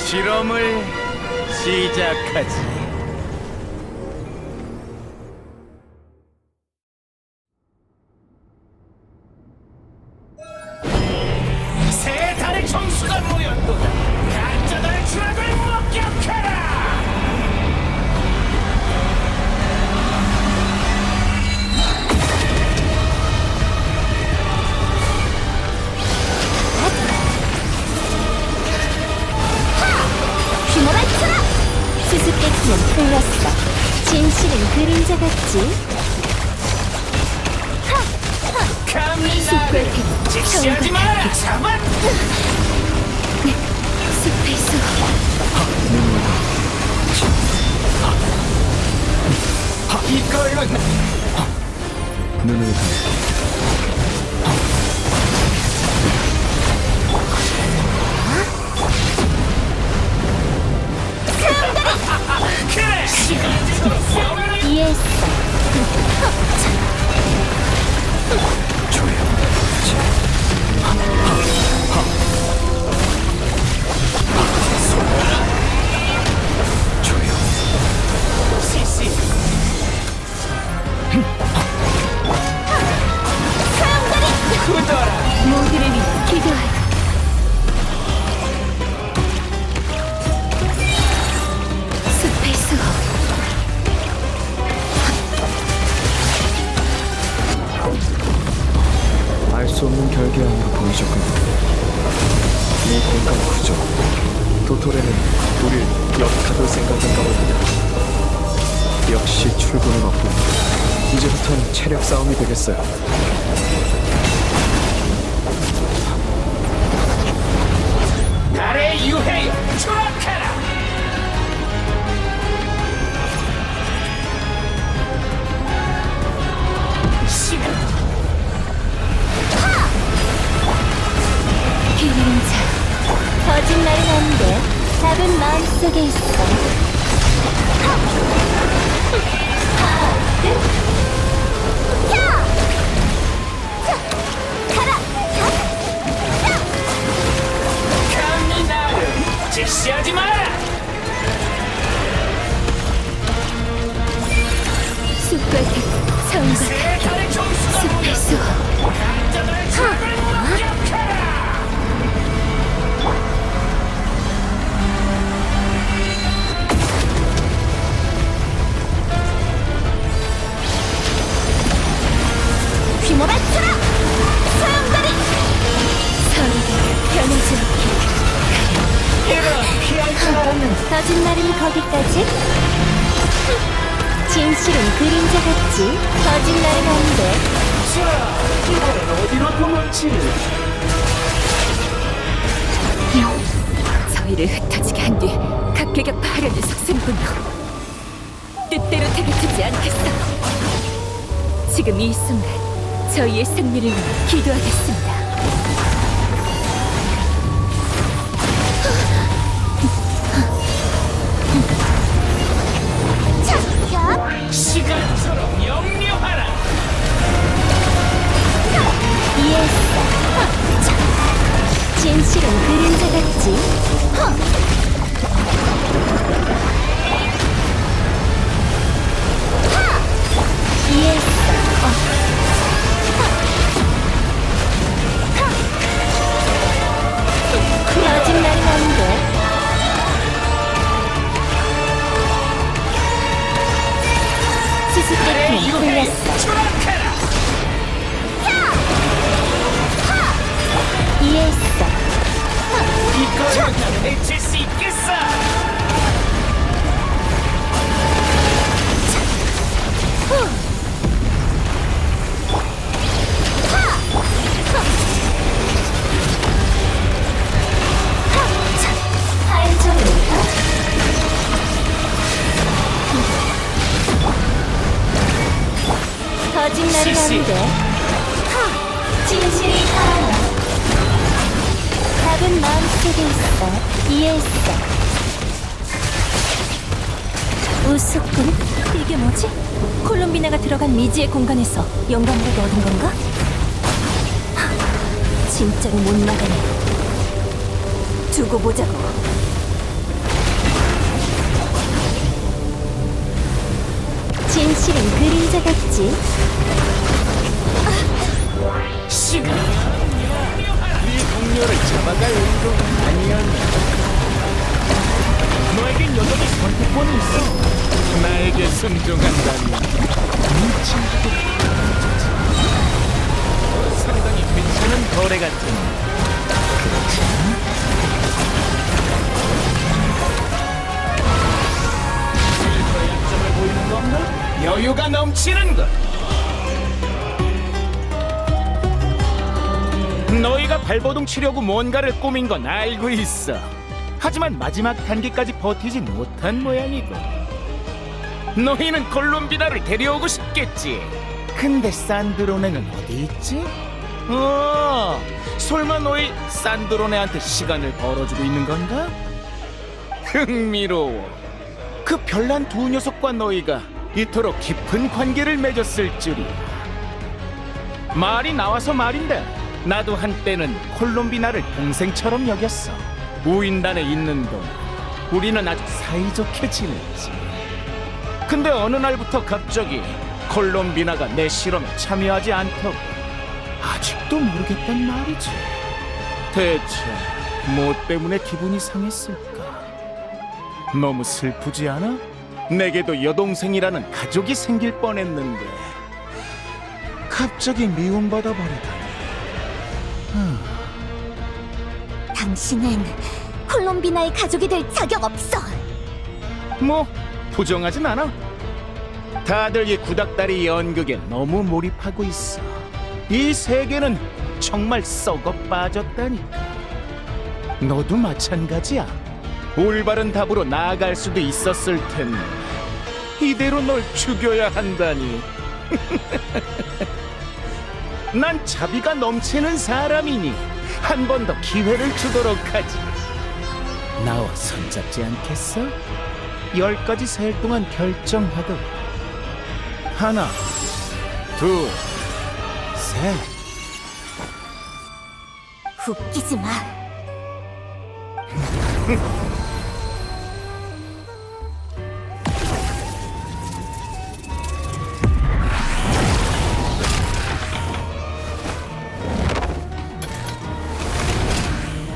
실험을 시작하지. 새 달의 정수가 모였도다. 가짜들의 추락을 목격하라. 휘몰아쳐라! 수수께끼는 풀렸어. 진실은 그림자 같지? 감히 숲을 나를 태워 직시하지 마라. 잡아. 숲의 수 이걸로 눈을 감아. 그래. 시간이 이해했어. 시시. 굳어라. 모두를 위해 기도하라. 숲의 수 알 수 없는 결계함으로 보이셨군요. 이 공간 구조. 도토레는 우릴 역가둘 생각인가 봅니다. 역시 출구는 없군. 이제부터는 체력 싸움이 되겠어요. 달의 유해여 추락하라. 시간. 그림자 거짓말은 안돼. 답은 마음속에 있어. 감히 나를 직시하지 마라. 숲을 태워 성과 새 달의 정수가 숲의 수 가짜들의 추락을 목격하라. 휘몰아쳐라! 소용돌이! 서로가 변하지 않게 이런 피할 줄 알았는 거짓말은 거기까지? 진실은 그림자 같지? 거짓말은 안돼. 자, 이번엔 어디로 도망치니? 저희를 흩어지게 한 뒤 각계격파하려는 속셈군요. 뜻대로 되겠지 않겠어. 지금 이 순간 저희의 승리를 위해 기도하겠습니다. 시간처럼 영려하라. 이해했어. 진실은 그림자 같지? 이해했어. 거짓말은 안 돼. 수수께끼는 풀렸어. 추락하라. 이해했어. 이걸로 날이 가는데. 진실이 살아나. 답은 마음속에 있어. 이해했어. 우습군. 이게 뭐지? 콜롬비나가 들어간 미지의 공간에서 영감으로 얻은 건가? 하, 진짜로 못 나가네. 두고 보자고. 진실은 그림자 같지? 시간. 네 동료를 잡아갈 의도가 아니었나? 너에겐 여전히 선택권이 있어. 나에게 순종한다면 네 친구도 상당히 괜찮은 거래 같은. 약점을 보이는 건가? 여유가 넘치는 것. 너희가 발버둥 치려고 뭔가를 꾸민 건 알고 있어. 하지만 마지막 단계까지 버티지 못한 모양이고. 너희는 콜롬비나를 데려오고 싶겠지. 근데 산드로네는 어디 있지? 설마 너희 산드로네한테 시간을 벌어주고 있는 건가? 흥미로워. 그 별난 두 녀석과 너희가 이토록 깊은 관계를 맺었을 줄이야. 말이 나와서 말인데 나도 한때는 콜롬비나를 동생처럼 여겼어. 우인단에 있는 동안 우리는 아주 사이좋게 지냈지. 근데 어느 날부터 갑자기 콜롬비나가 내 실험에 참여하지 않다고. 아직도 모르겠단 말이지. 대체 뭐 때문에 기분이 상했을까? 너무 슬프지 않아? 내게도 여동생이라는 가족이 생길 뻔했는데 갑자기 미움받아 버리다니. 당신은 콜롬비나의 가족이 될 자격 없어. 뭐 부정하진 않아. 다들 이 구닥다리 연극에 너무 몰입하고 있어. 이 세계는 정말 썩어 빠졌다니까. 너도 마찬가지야. 올바른 답으로 나아갈 수도 있었을 텐데 이대로 널 죽여야 한다니. 난 자비가 넘치는 사람이니 한 번 더 기회를 주도록 하지. 나와 손잡지 않겠어? 10가지 셀 동안 결정하도록. 하나, 둘, 셋. 웃기지 마.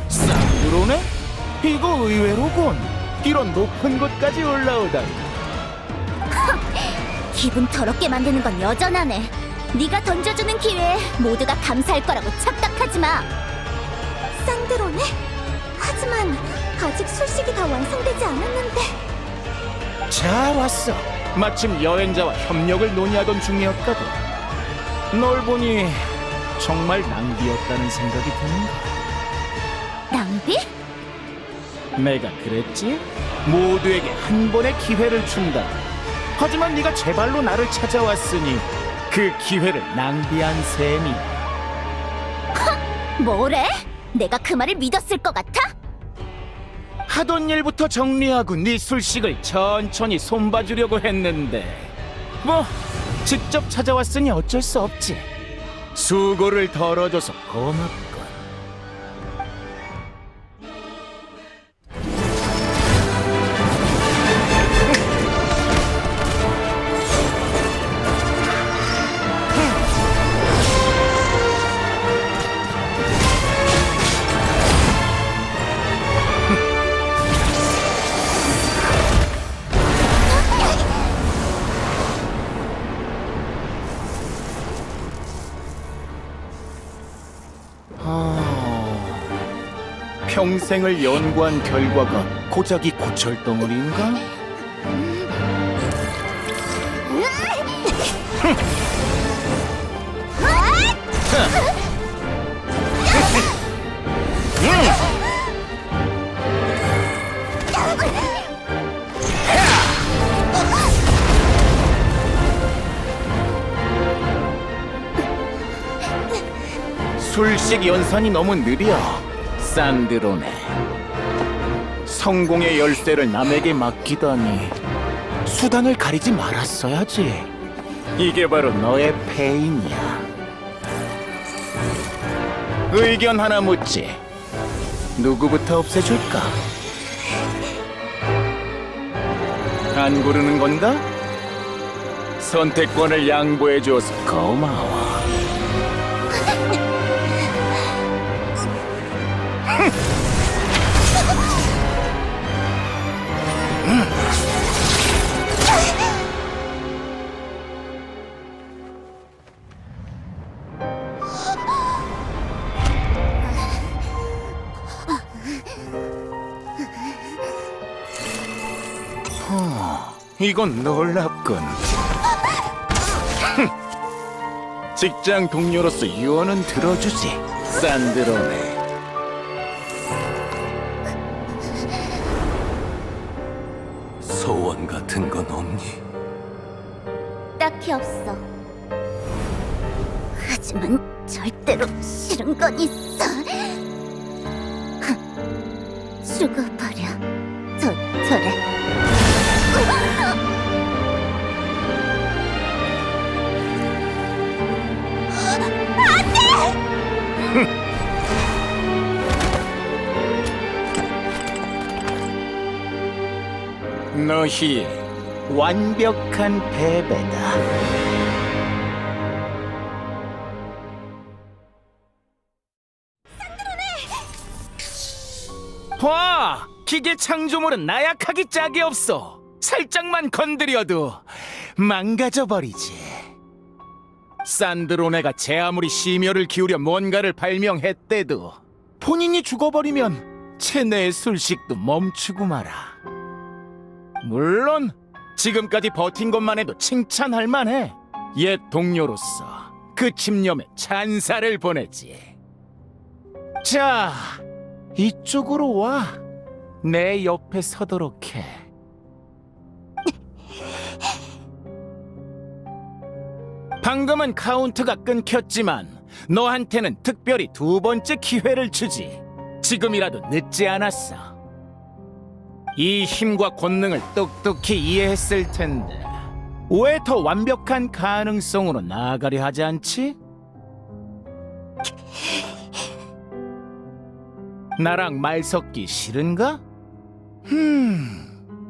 산드로네? 이거 의외로군. 이런 높은 곳까지 올라오다니. 기분 더럽게 만드는 건 여전하네. 네가 던져주는 기회에 모두가 감사할 거라고 착각하지 마. 산드로네? 하지만 아직 술식이 다 완성되지 않았는데. 잘 왔어. 마침 여행자와 협력을 논의하던 중이었거든. 널 보니 정말 낭비였다는 생각이 드는가. 낭비? 내가 그랬지? 모두에게 한 번의 기회를 준다. 하지만 네가 제발로 나를 찾아왔으니 그 기회를 낭비한 셈이야. 뭐래? 내가 그 말을 믿었을 것 같아? 하던 일부터 정리하고 네 술식을 천천히 손봐주려고 했는데 뭐 직접 찾아왔으니 어쩔 수 없지. 수고를 덜어줘서 고맙군. 평생을 연구한 결과가 고작 이 고철덩어리인가? 술식 연산이 너무 느려, 산드로네. 성공의 열쇠를 남에게 맡기다니 수단을 가리지 말았어야지. 이게 바로 너의 패인이야. 의견 하나 묻지. 누구부터 없애줄까? 안 고르는 건가? 선택권을 양보해줘서 고마워. 이건 놀랍군. 직장 동료로서 유언은 들어주지, 산드로네. 소원 같은 건 없니? 딱히 없어. 하지만 절대로 싫은 건 있어. 죽어버려, 도토레. 너희 완벽한 패배다. 봐! 기계 창조물은 나약하기 짝이 없어. 살짝만 건드려도 망가져버리지. 산드로네가 제 아무리 심혈을 기울여 뭔가를 발명했대도 본인이 죽어버리면 체내의 술식도 멈추고 마라. 물론 지금까지 버틴 것만 해도 칭찬할 만해. 옛 동료로서 그 집념에 찬사를 보내지. 자, 이쪽으로 와. 내 옆에 서도록 해. 방금은 카운트가 끊겼지만 너한테는 특별히 두 번째 기회를 주지. 지금이라도 늦지 않았어. 이 힘과 권능을 똑똑히 이해했을 텐데 왜 더 완벽한 가능성으로 나아가려 하지 않지? 나랑 말 섞기 싫은가?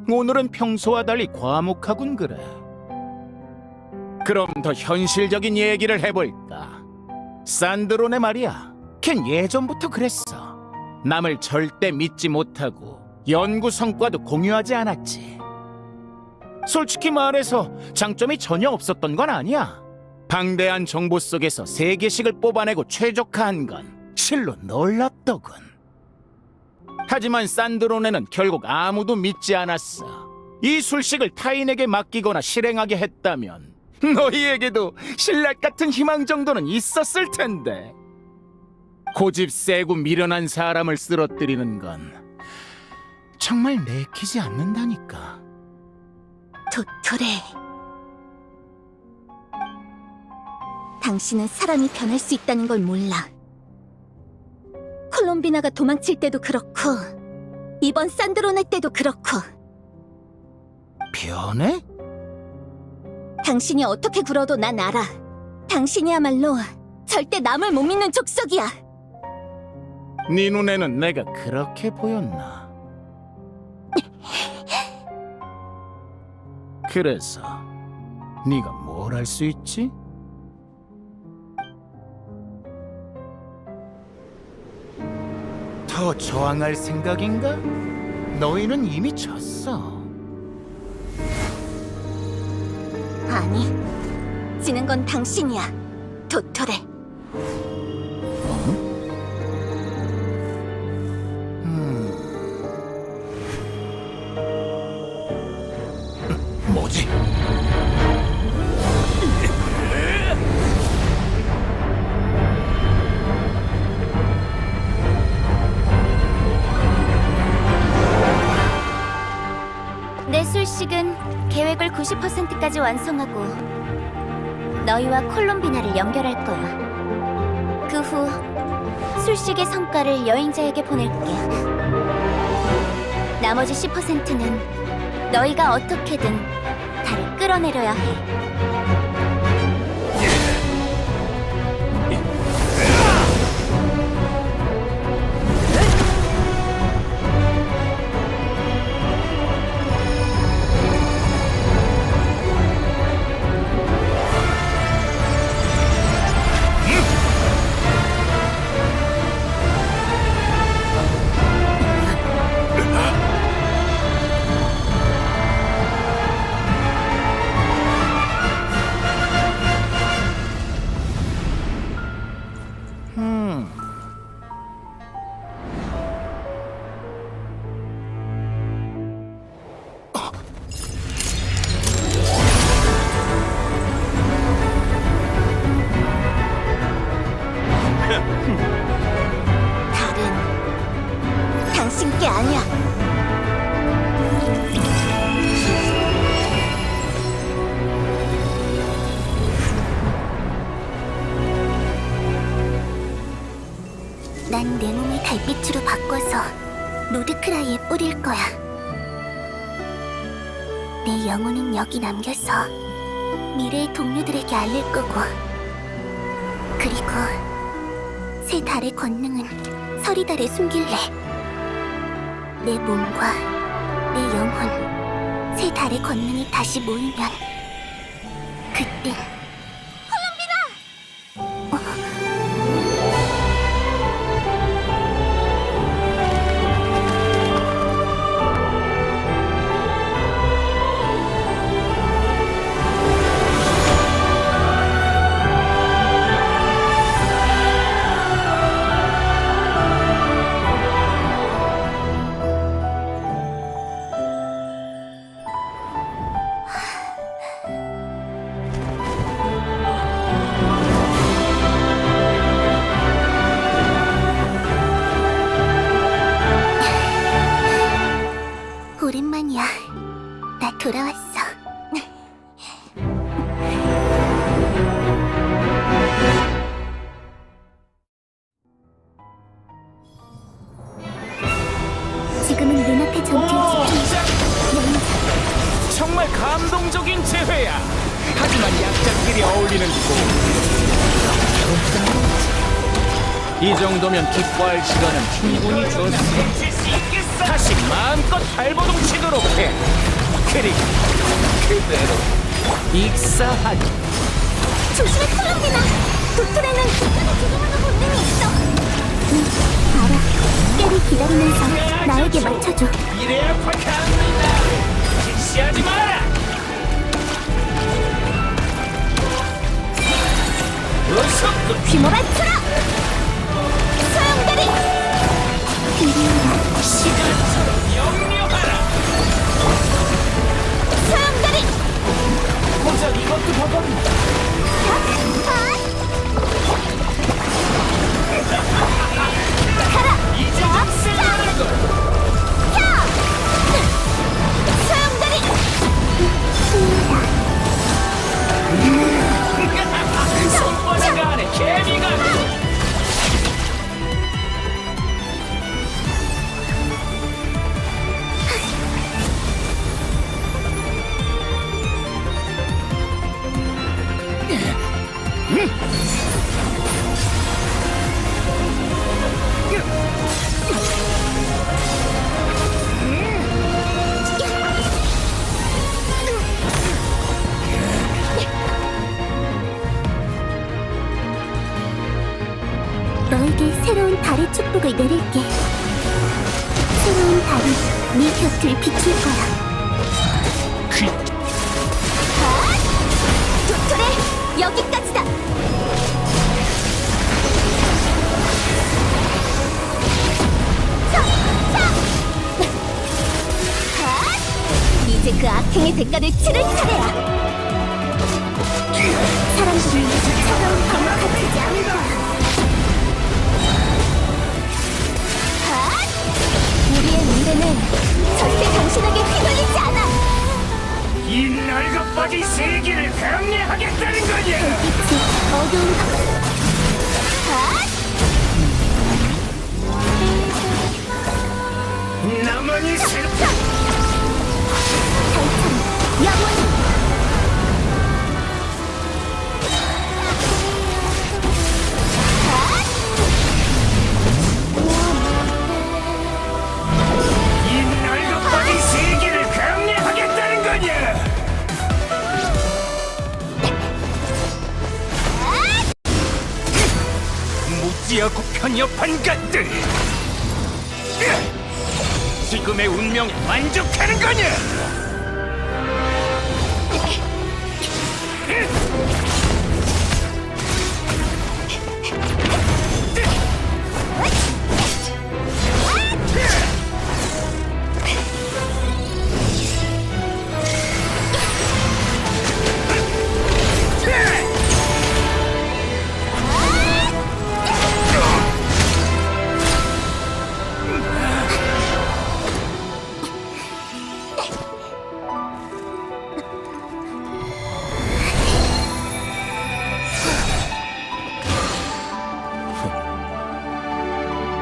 오늘은 평소와 달리 과묵하군 그래. 그럼 더 현실적인 얘기를 해볼까? 산드로네 말이야. 걘 예전부터 그랬어. 남을 절대 믿지 못하고 연구 성과도 공유하지 않았지. 솔직히 말해서 장점이 전혀 없었던 건 아니야. 방대한 정보 속에서 세계식을 뽑아내고 최적화한 건 실로 놀랍더군. 하지만 산드로네는 결국 아무도 믿지 않았어. 이 술식을 타인에게 맡기거나 실행하게 했다면 너희에게도 신랄 같은 희망 정도는 있었을 텐데. 고집 세고 미련한 사람을 쓰러뜨리는 건 정말 내키지 않는다니까. 도토레. 당신은 사람이 변할 수 있다는 걸 몰라. 콜롬비나가 도망칠 때도 그렇고 이번 산드로네 때도 그렇고. 변해? 당신이 어떻게 굴어도 난 알아. 당신이야말로 절대 남을 못 믿는 족속이야. 네 눈에는 내가 그렇게 보였나? 그래서 네가 뭘 할 수 있지? 더 저항할 생각인가? 너희는 이미 졌어. 아니, 지는 건 당신이야, 도토레. 뭐지? 내 술식은 계획을 90%까지 완성하고 너희와 콜롬비나를 연결할 거야. 그 후 술식의 성과를 여행자에게 보낼게. 나머지 10%는 너희가 어떻게든 달을 끌어내려야 해. 달은 당신 게 아니야. 난 내 몸을 달빛으로 바꿔서 로드크라이에 뿌릴 거야. 내 영혼은 여기 남겨서 미래의 동료들에게 알릴 거고, 그리고 새 달의 권능은 서리달에 숨길래. 내 몸과 내 영혼, 새 달의 권능이 다시 모이면 그땐 오랜만이야. 나 돌아왔어. 지금은 눈앞의 전투에 집중. 정말 감동적인 재회야. 하지만 약자끼리 어울리는 곳. 이 정도면 기뻐할 시간은 충분히 줬어. 다시 마음껏 발버둥 치도록 해. 그리고 그대로 익사하지. 조심해, 콜롬비나. 도토레는 조종하는 본능이 있어. 알아. 깨를 기다리면서 나에게 맞춰줘. 이래야 팍합니다. 실시하지 마라. 어서 휘몰아쳐라. 소용돌이. 그리워라. 시간처럼 영려하라. 소용돌이. 고작 이것도 버겁니다. 이제 좀 쓸만한 걸. 소용돌이. 손바닥 안에 개미가. 너에게 새로운 달의 축복을 내릴게. 새로운 달이 네 곁을 비출 거야. 도토레, 여기까지다. 이제 그 악행의 대가를 치를 차례야. 사람들이 차가운 밤을 가치지 않을 거야. 우리의 미래는 절대 당신에게 휘둘리지 않아. 이 낡아빠진 세계를 강례하겠다는 거냐? 빛이 어두운 밤. 한여판 것들! 지금의 운명에 만족하는 거냐?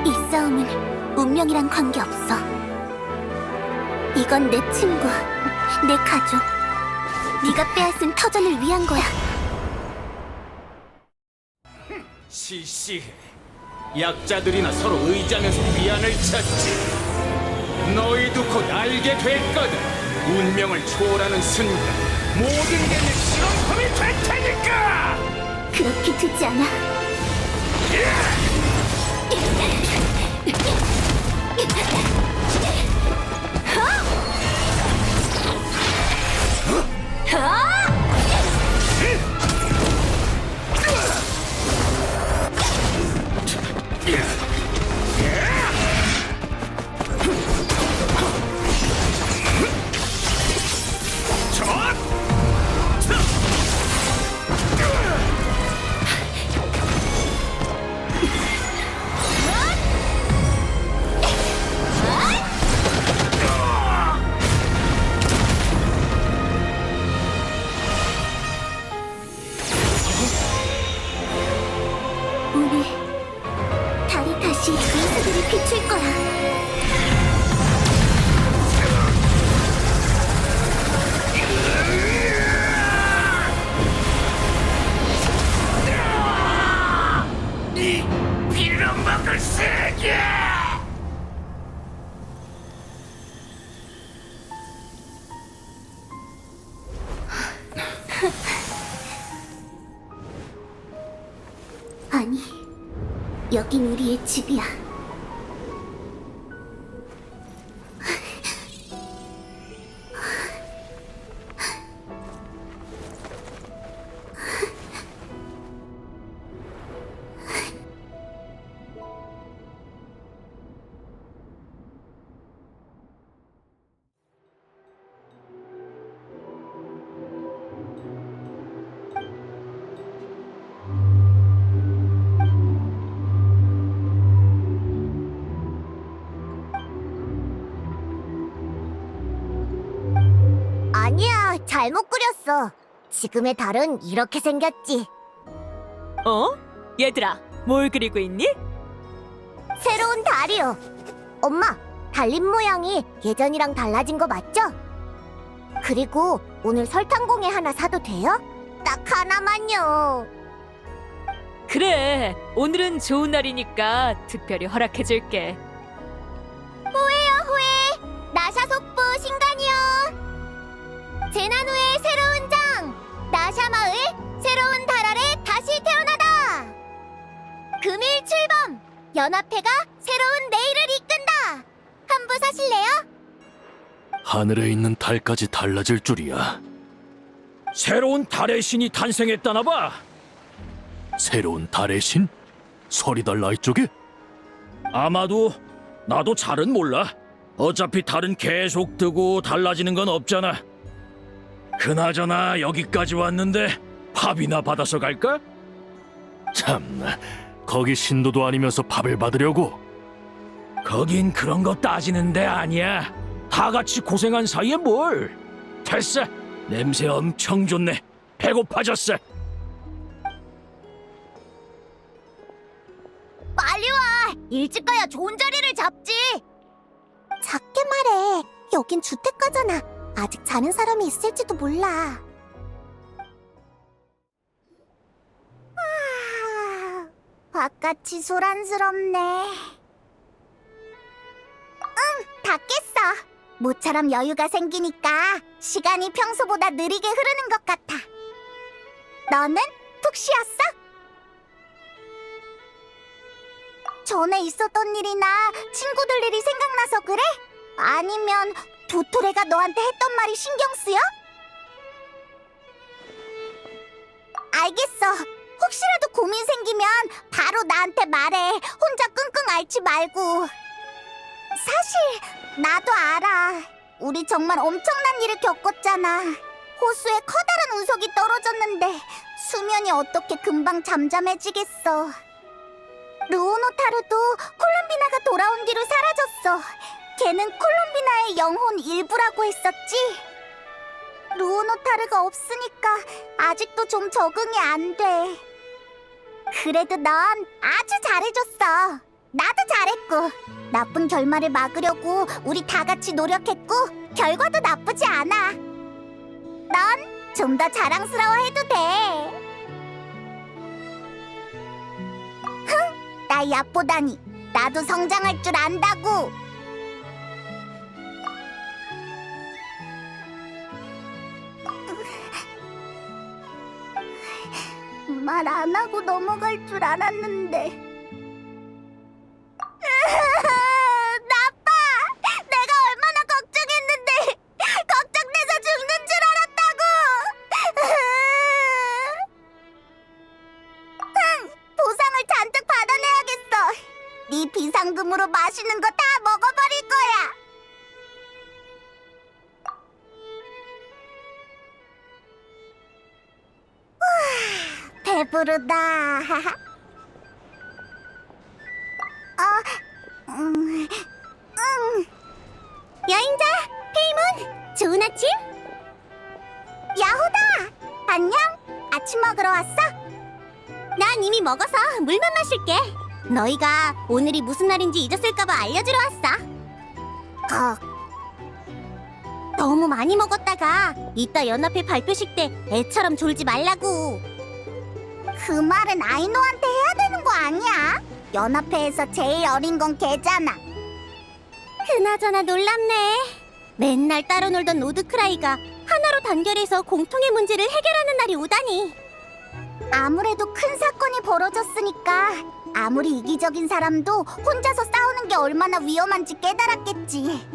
이 싸움은 운명이랑 관계없어. 이건 내 친구, 내 가족. 네가 빼앗은 터전을 위한 거야. 시시해. 약자들이나 서로 의지하면서 위안을 찾지. 너희도 곧 알게 될 거다. 운명을 초월하는 순간 모든 게 내 실험품이 될 테니까! 그렇게 되지 않아. 오늘 달이 다시 인사들을 비출 거야. 빌어먹을 세계! 아니, 여긴 우리의 집이야. 아니야, 잘못 그렸어. 지금의 달은 이렇게 생겼지. 어? 얘들아, 뭘 그리고 있니? 새로운 달이요. 엄마, 달림 모양이 예전이랑 달라진 거 맞죠? 그리고 오늘 설탕공예 하나 사도 돼요? 딱 하나만요. 그래, 오늘은 좋은 날이니까 특별히 허락해줄게. 호해, 나샤 속보 신간이요. 재난 후의 새로운 장, 나샤 마을 새로운 달 아래 다시 태어나다. 금일 출범, 연합회가 새로운 내일을 이끈다. 한 부 사실래요? 하늘에 있는 달까지 달라질 줄이야. 새로운 달의 신이 탄생했다나 봐. 새로운 달의 신? 서리달 나이 쪽에? 아마도 나도 잘은 몰라. 어차피 달은 계속 뜨고 달라지는 건 없잖아. 그나저나 여기까지 왔는데 밥이나 받아서 갈까? 참나, 거기 신도도 아니면서 밥을 받으려고? 거긴 그런 거 따지는 데 아니야. 다 같이 고생한 사이에 뭘. 됐어. 냄새 엄청 좋네. 배고파졌어. 빨리 와. 일찍 가야 좋은 자리를 잡지. 작게 말해. 여긴 주택가잖아. 아직 자는 사람이 있을지도 몰라. 바깥이 소란스럽네. 다 깼어. 모처럼 여유가 생기니까 시간이 평소보다 느리게 흐르는 것 같아. 너는 푹 쉬었어? 전에 있었던 일이나 친구들 일이 생각나서 그래? 아니면 도토레가 너한테 했던 말이 신경 쓰여? 알겠어. 혹시라도 고민 생기면 바로 나한테 말해. 혼자 끙끙 앓지 말고. 사실 나도 알아. 우리 정말 엄청난 일을 겪었잖아. 호수에 커다란 운석이 떨어졌는데 수면이 어떻게 금방 잠잠해지겠어. 루오노타르도 콜롬비나가 돌아온 뒤로 사라졌어. 걔는 콜롬비나의 영혼 일부라고 했었지. 루오노타르가 없으니까 아직도 좀 적응이 안 돼. 그래도 넌 아주 잘해줬어. 나도 잘했고. 나쁜 결말을 막으려고 우리 다 같이 노력했고 결과도 나쁘지 않아. 넌 좀 더 자랑스러워해도 돼. 흥, 나 얕보다니. 나도 성장할 줄 안다고. 말 안 하고 넘어갈 줄 알았는데. 나빠! 내가 얼마나 걱정했는데 걱정돼서 죽는 줄 알았다고! 보상을 잔뜩 받아내야겠어. 네 비상금으로 맛있는 거 다 먹어버릴 거야. 배부르다. 여행자, 페이몬, 좋은 아침? 야호다! 안녕? 아침 먹으러 왔어? 난 이미 먹어서 물만 마실게. 너희가 오늘이 무슨 날인지 잊었을까봐 알려주러 왔어. 너무 많이 먹었다가 이따 연합회 발표식 때 애처럼 졸지 말라고. 그 말은 아이노한테 해야 되는 거 아니야? 연합회에서 제일 어린 건 걔잖아. 그나저나 놀랍네. 맨날 따로 놀던 로드크라이가 하나로 단결해서 공통의 문제를 해결하는 날이 오다니. 아무래도 큰 사건이 벌어졌으니까 아무리 이기적인 사람도 혼자서 싸우는 게 얼마나 위험한지 깨달았겠지.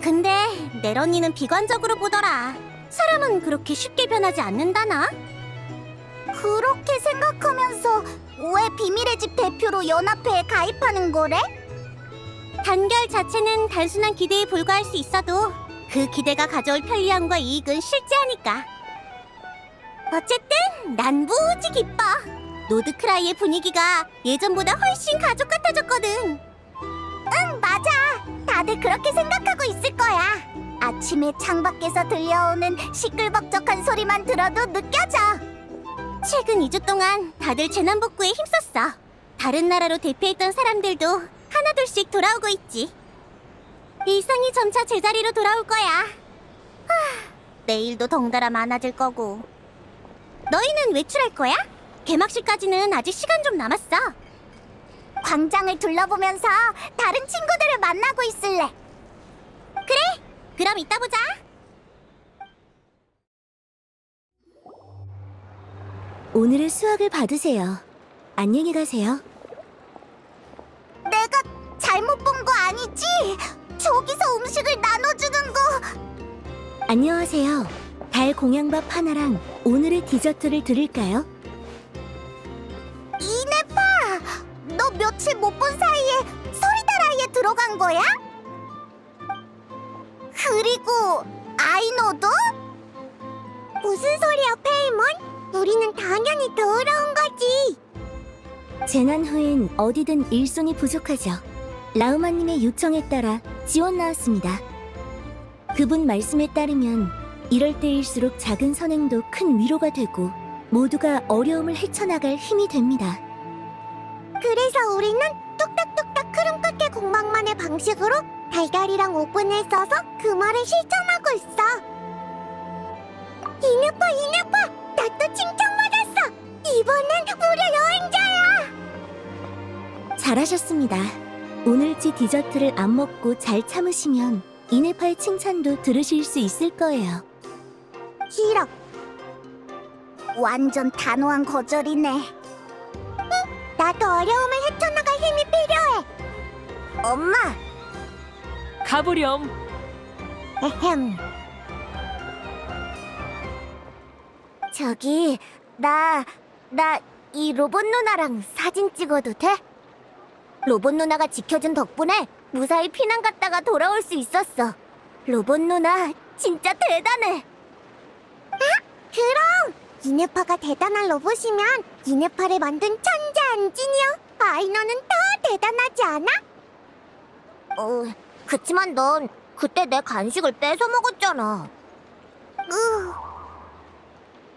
근데 네런이는 비관적으로 보더라. 사람은 그렇게 쉽게 변하지 않는다나? 그렇게 생각하면서 왜 비밀의 집 대표로 연합회에 가입하는 거래? 단결 자체는 단순한 기대에 불과할 수 있어도 그 기대가 가져올 편리함과 이익은 실제하니까. 어쨌든 난 무지 기뻐. 노드크라이의 분위기가 예전보다 훨씬 가족 같아졌거든. 응, 맞아. 다들 그렇게 생각하고 있을 거야. 아침에 창밖에서 들려오는 시끌벅적한 소리만 들어도 느껴져. 최근 2주 동안 다들 재난복구에 힘썼어. 다른 나라로 대피했던 사람들도 하나둘씩 돌아오고 있지. 일상이 점차 제자리로 돌아올 거야. 내일도 덩달아 많아질 거고. 너희는 외출할 거야? 개막식까지는 아직 시간 좀 남았어. 광장을 둘러보면서 다른 친구들을 만나고 있을래. 그래, 그럼 이따 보자. 오늘의 수학을 받으세요. 안녕히 가세요. 내가 잘못 본 거 아니지? 저기서 음식을 나눠주는 거. 안녕하세요. 달 공양밥 하나랑 오늘의 디저트를 드릴까요? 이네파, 너 며칠 못 본 사이에 소리다라이에 들어간 거야? 그리고 아이노도? 무슨 소리야, 페이몬? 우리는 당연히 돌아온 거지. 재난 후엔 어디든 일손이 부족하죠. 라우마님의 요청에 따라 지원 나왔습니다. 그분 말씀에 따르면 이럴 때일수록 작은 선행도 큰 위로가 되고 모두가 어려움을 헤쳐나갈 힘이 됩니다. 그래서 우리는 뚝딱뚝딱 흐름 끝의 공방만의 방식으로 달걀이랑 오븐을 써서 그 말을 실천하고 있어. 이네파, 나 또 칭찬받았어. 이번엔 무려 여행자야. 잘하셨습니다. 오늘치 디저트를 안 먹고 잘 참으시면 이네파의 칭찬도 들으실 수 있을 거예요. 싫어. 완전 단호한 거절이네. 나도 어려움을 헤쳐나갈 힘이 필요해. 엄마. 가보렴. 에헴. 저기 나 이 로봇 누나랑 사진 찍어도 돼? 로봇 누나가 지켜준 덕분에 무사히 피난 갔다가 돌아올 수 있었어. 로봇 누나 진짜 대단해. 아, 그럼 이네파가 대단한 로봇이면 이네파를 만든 천재 엔지니어 아이너는 더 대단하지 않아? 그치만 넌 그때 내 간식을 뺏어 먹었잖아.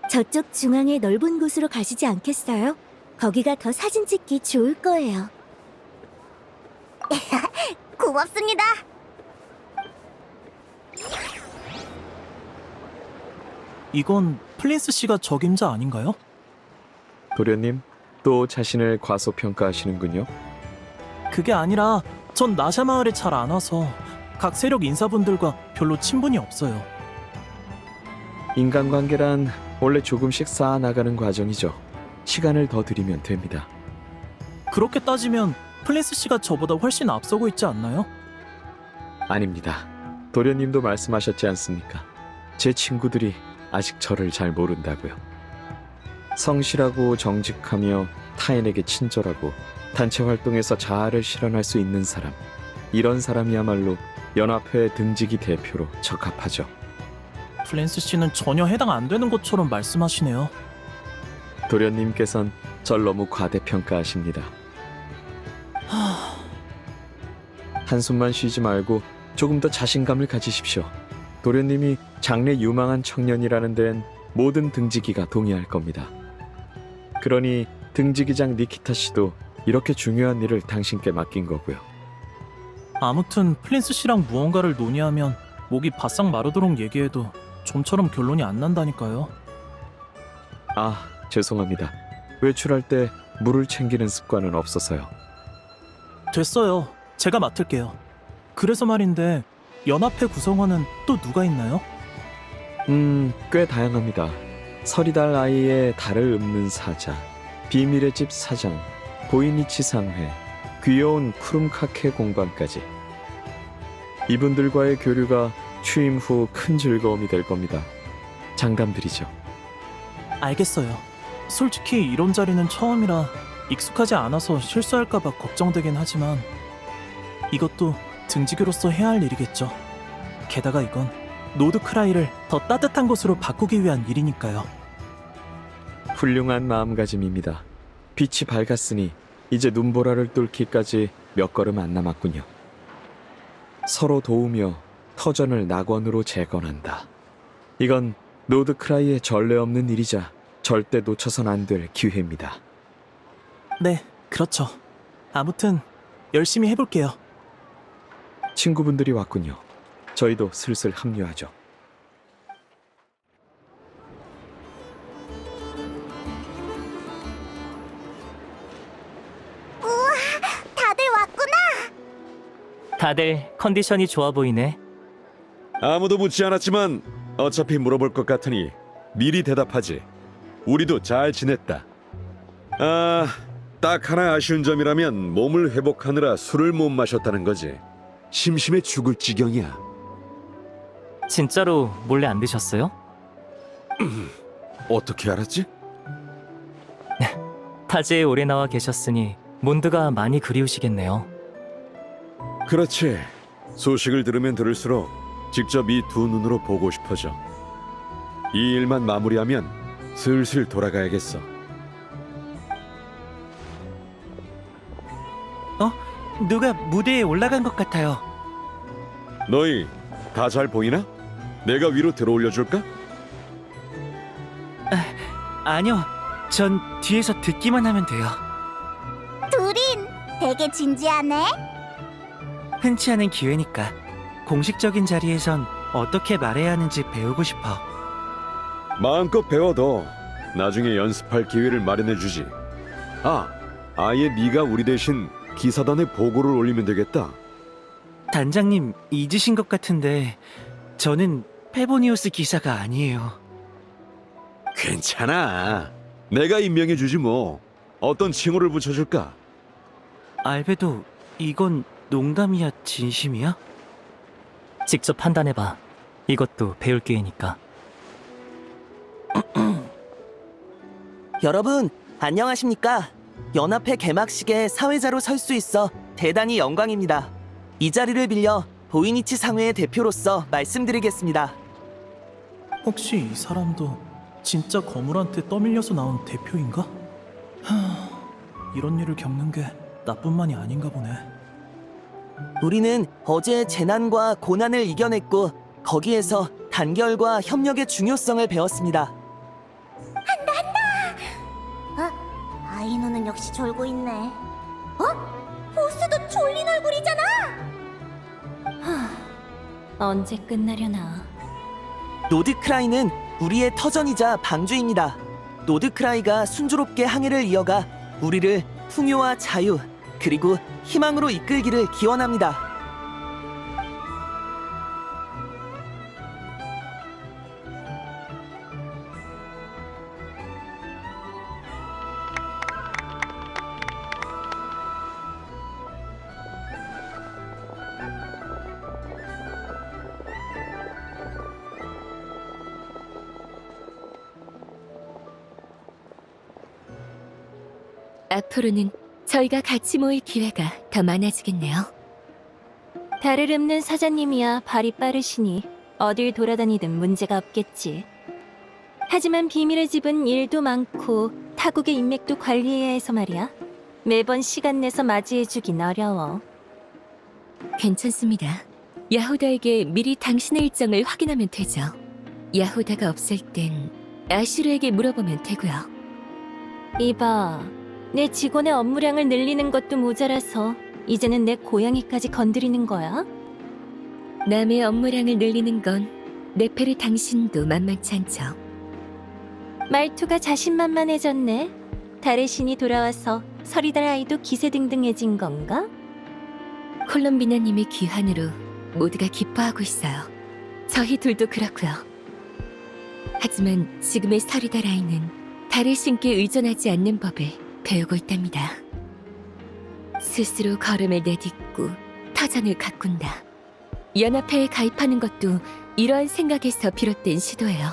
저쪽 중앙의 넓은 곳으로 가시지 않겠어요? 거기가 더 사진 찍기 좋을 거예요. 고맙습니다. 이건 플린스 씨가 적임자 아닌가요? 도련님, 또 자신을 과소평가하시는군요. 그게 아니라 전 나샤 마을에 잘 안 와서 각 세력 인사분들과 별로 친분이 없어요. 인간관계란 원래 조금씩 쌓아나가는 과정이죠. 시간을 더 들이면 됩니다. 그렇게 따지면 플린스 씨가 저보다 훨씬 앞서고 있지 않나요? 아닙니다. 도련님도 말씀하셨지 않습니까? 제 친구들이 아직 저를 잘 모른다고요. 성실하고 정직하며 타인에게 친절하고 단체 활동에서 자아를 실현할 수 있는 사람, 이런 사람이야말로 연합회 등지기 대표로 적합하죠. 플린스 씨는 전혀 해당 안 되는 것처럼 말씀하시네요. 도련님께선 절 너무 과대평가하십니다. 한숨만 쉬지 말고 조금 더 자신감을 가지십시오. 도련님이 장래 유망한 청년이라는 데엔 모든 등지기가 동의할 겁니다. 그러니 등지기장 니키타 씨도 이렇게 중요한 일을 당신께 맡긴 거고요. 아무튼 플린스 씨랑 무언가를 논의하면 목이 바싹 마르도록 얘기해도 좀처럼 결론이 안 난다니까요. 아, 죄송합니다. 외출할 때 물을 챙기는 습관은 없어서요. 됐어요. 제가 맡을게요. 그래서 말인데 연합회 구성원은 또 누가 있나요? 꽤 다양합니다. 서리달 아이의 달을 읊는 사자, 비밀의 집 사장, 보이니치 상회, 귀여운 쿠름카케 공방까지. 이분들과의 교류가 취임 후 큰 즐거움이 될 겁니다. 장담드리죠. 알겠어요. 솔직히 이런 자리는 처음이라 익숙하지 않아서 실수할까봐 걱정되긴 하지만 이것도 등지기로서 해야 할 일이겠죠. 게다가 이건 노드크라이를 더 따뜻한 곳으로 바꾸기 위한 일이니까요. 훌륭한 마음가짐입니다. 빛이 밝았으니 이제 눈보라를 뚫기까지 몇 걸음 안 남았군요. 서로 도우며 터전을 낙원으로 재건한다. 이건 노드크라이의 전례 없는 일이자 절대 놓쳐선 안 될 기회입니다. 네, 그렇죠. 아무튼 열심히 해볼게요. 친구분들이 왔군요. 저희도 슬슬 합류하죠. 다들 왔구나. 다들 컨디션이 좋아 보이네. 아무도 묻지 않았지만 어차피 물어볼 것 같으니 미리 대답하지. 우리도 잘 지냈다. 아, 딱 하나 아쉬운 점이라면 몸을 회복하느라 술을 못 마셨다는 거지. 심심해 죽을 지경이야. 진짜로 몰래 안 드셨어요? 어떻게 알았지? 타지에 오래 나와 계셨으니 몬드가 많이 그리우시겠네요. 그렇지. 소식을 들으면 들을수록 직접 이 두 눈으로 보고 싶어져. 이 일만 마무리하면 슬슬 돌아가야겠어. 누가 무대에 올라간 것 같아요. 너희 다 잘 보이나? 내가 위로 들어올려줄까? 아니요, 전 뒤에서 듣기만 하면 돼요. 둘인 되게 진지하네. 흔치 않은 기회니까 공식적인 자리에선 어떻게 말해야 하는지 배우고 싶어. 마음껏 배워둬. 나중에 연습할 기회를 마련해주지. 아예 네가 우리 대신 기사단에 보고를 올리면 되겠다. 단장님 잊으신 것 같은데 저는 페보니우스 기사가 아니에요. 괜찮아. 내가 임명해주지 뭐. 어떤 칭호를 붙여줄까? 알베도 이건 농담이야 진심이야? 직접 판단해봐. 이것도 배울 기회니까. 여러분, 안녕하십니까? 연합회 개막식에 사회자로 설 수 있어 대단히 영광입니다. 이 자리를 빌려 보이니치 상회의 대표로서 말씀드리겠습니다. 혹시 이 사람도 진짜 거물한테 떠밀려서 나온 대표인가? 이런 일을 겪는 게 나뿐만이 아닌가 보네. 우리는 어제 재난과 고난을 이겨냈고 거기에서 단결과 협력의 중요성을 배웠습니다. 아이노는 역시 졸고 있네. 보스도 졸린 얼굴이잖아. 언제 끝나려나. 노드크라이는 우리의 터전이자 방주입니다. 노드크라이가 순조롭게 항해를 이어가 우리를 풍요와 자유 그리고 희망으로 이끌기를 기원합니다. 앞으로는 저희가 같이 모일 기회가 더 많아지겠네요. 달을 읊는 사자님이야 발이 빠르시니 어딜 돌아다니든 문제가 없겠지. 하지만 비밀의 집은 일도 많고 타국의 인맥도 관리해야 해서 말이야. 매번 시간 내서 맞이해주긴 어려워. 괜찮습니다. 야호다에게 미리 당신의 일정을 확인하면 되죠. 야호다가 없을 땐 아슈르에게 물어보면 되고요. 이봐, 내 직원의 업무량을 늘리는 것도 모자라서 이제는 내 고양이까지 건드리는 거야? 남의 업무량을 늘리는 건 네페르 당신도 만만치 않죠. 말투가 자신만만해졌네. 달의 신이 돌아와서 서리달 아이도 기세등등해진 건가? 콜롬비나님의 귀환으로 모두가 기뻐하고 있어요. 저희 둘도 그렇고요. 하지만 지금의 서리달 아이는 달의 신께 의존하지 않는 법을 배우고 있답니다. 스스로 걸음을 내딛고 터전을 가꾼다. 연합회에 가입하는 것도 이러한 생각에서 비롯된 시도예요.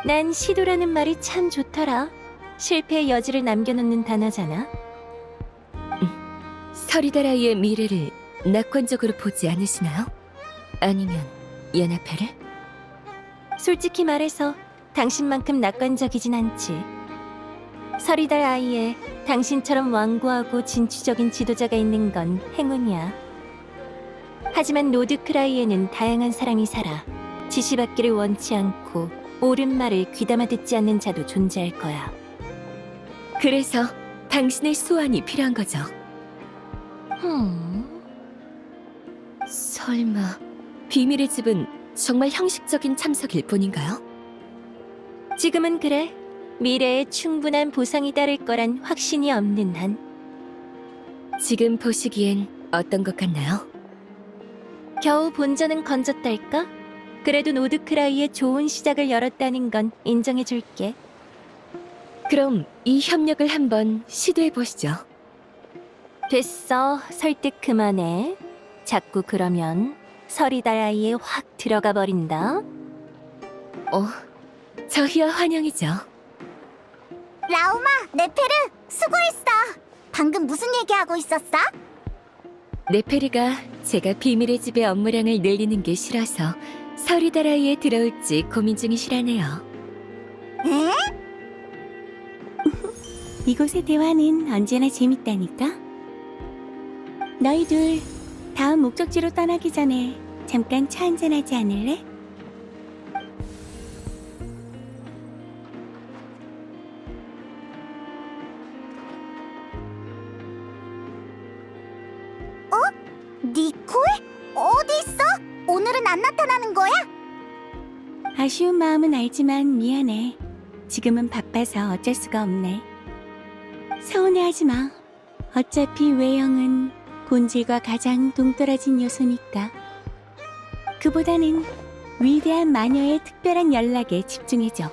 난 시도라는 말이 참 좋더라. 실패의 여지를 남겨놓는 단어잖아. 서리다라이의 미래를 낙관적으로 보지 않으시나요? 아니면 연합회를? 솔직히 말해서 당신만큼 낙관적이진 않지. 서리달 아이에 당신처럼 완고하고 진취적인 지도자가 있는 건 행운이야. 하지만 노드크라이에는 다양한 사람이 살아. 지시받기를 원치 않고 옳은 말을 귀담아 듣지 않는 자도 존재할 거야. 그래서 당신의 소환이 필요한 거죠. 설마 비밀의 집은 정말 형식적인 참석일 뿐인가요? 지금은 그래. 미래에 충분한 보상이 따를 거란 확신이 없는 한. 지금 보시기엔 어떤 것 같나요? 겨우 본전은 건졌달까? 그래도 노드크라이의 좋은 시작을 열었다는 건 인정해줄게. 그럼 이 협력을 한번 시도해보시죠. 됐어. 설득 그만해. 자꾸 그러면 서리달 아이에 확 들어가 버린다. 저희와 환영이죠. 라우마, 네페르, 수고했어. 방금 무슨 얘기하고 있었어? 네페르가 제가 비밀의 집의 업무량을 늘리는 게 싫어서 서리다라이에 들어올지 고민 중이시라네요. 에? 이곳의 대화는 언제나 재밌다니까. 너희들 다음 목적지로 떠나기 전에 잠깐 차 한잔하지 않을래? 니콜? 어디 있어? 오늘은 안 나타나는 거야? 아쉬운 마음은 알지만 미안해. 지금은 바빠서 어쩔 수가 없네. 서운해하지 마. 어차피 외형은 본질과 가장 동떨어진 요소니까. 그보다는 위대한 마녀의 특별한 연락에 집중해줘.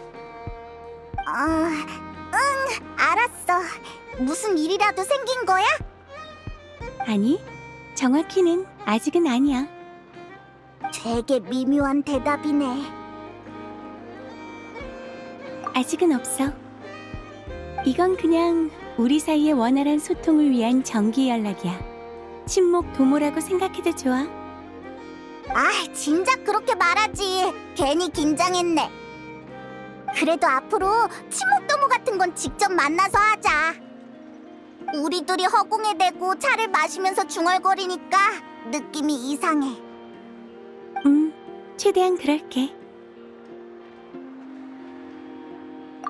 응, 알았어. 무슨 일이라도 생긴 거야? 아니, 정확히는 아직은 아니야. 되게 미묘한 대답이네. 아직은 없어. 이건 그냥 우리 사이의 원활한 소통을 위한 정기 연락이야. 침묵 도모라고 생각해도 좋아. 아, 진작 그렇게 말하지. 괜히 긴장했네. 그래도 앞으로 침묵도모 같은 건 직접 만나서 하자. 우리 둘이 허공에 대고 차를 마시면서 중얼거리니까 느낌이 이상해. 최대한 그럴게.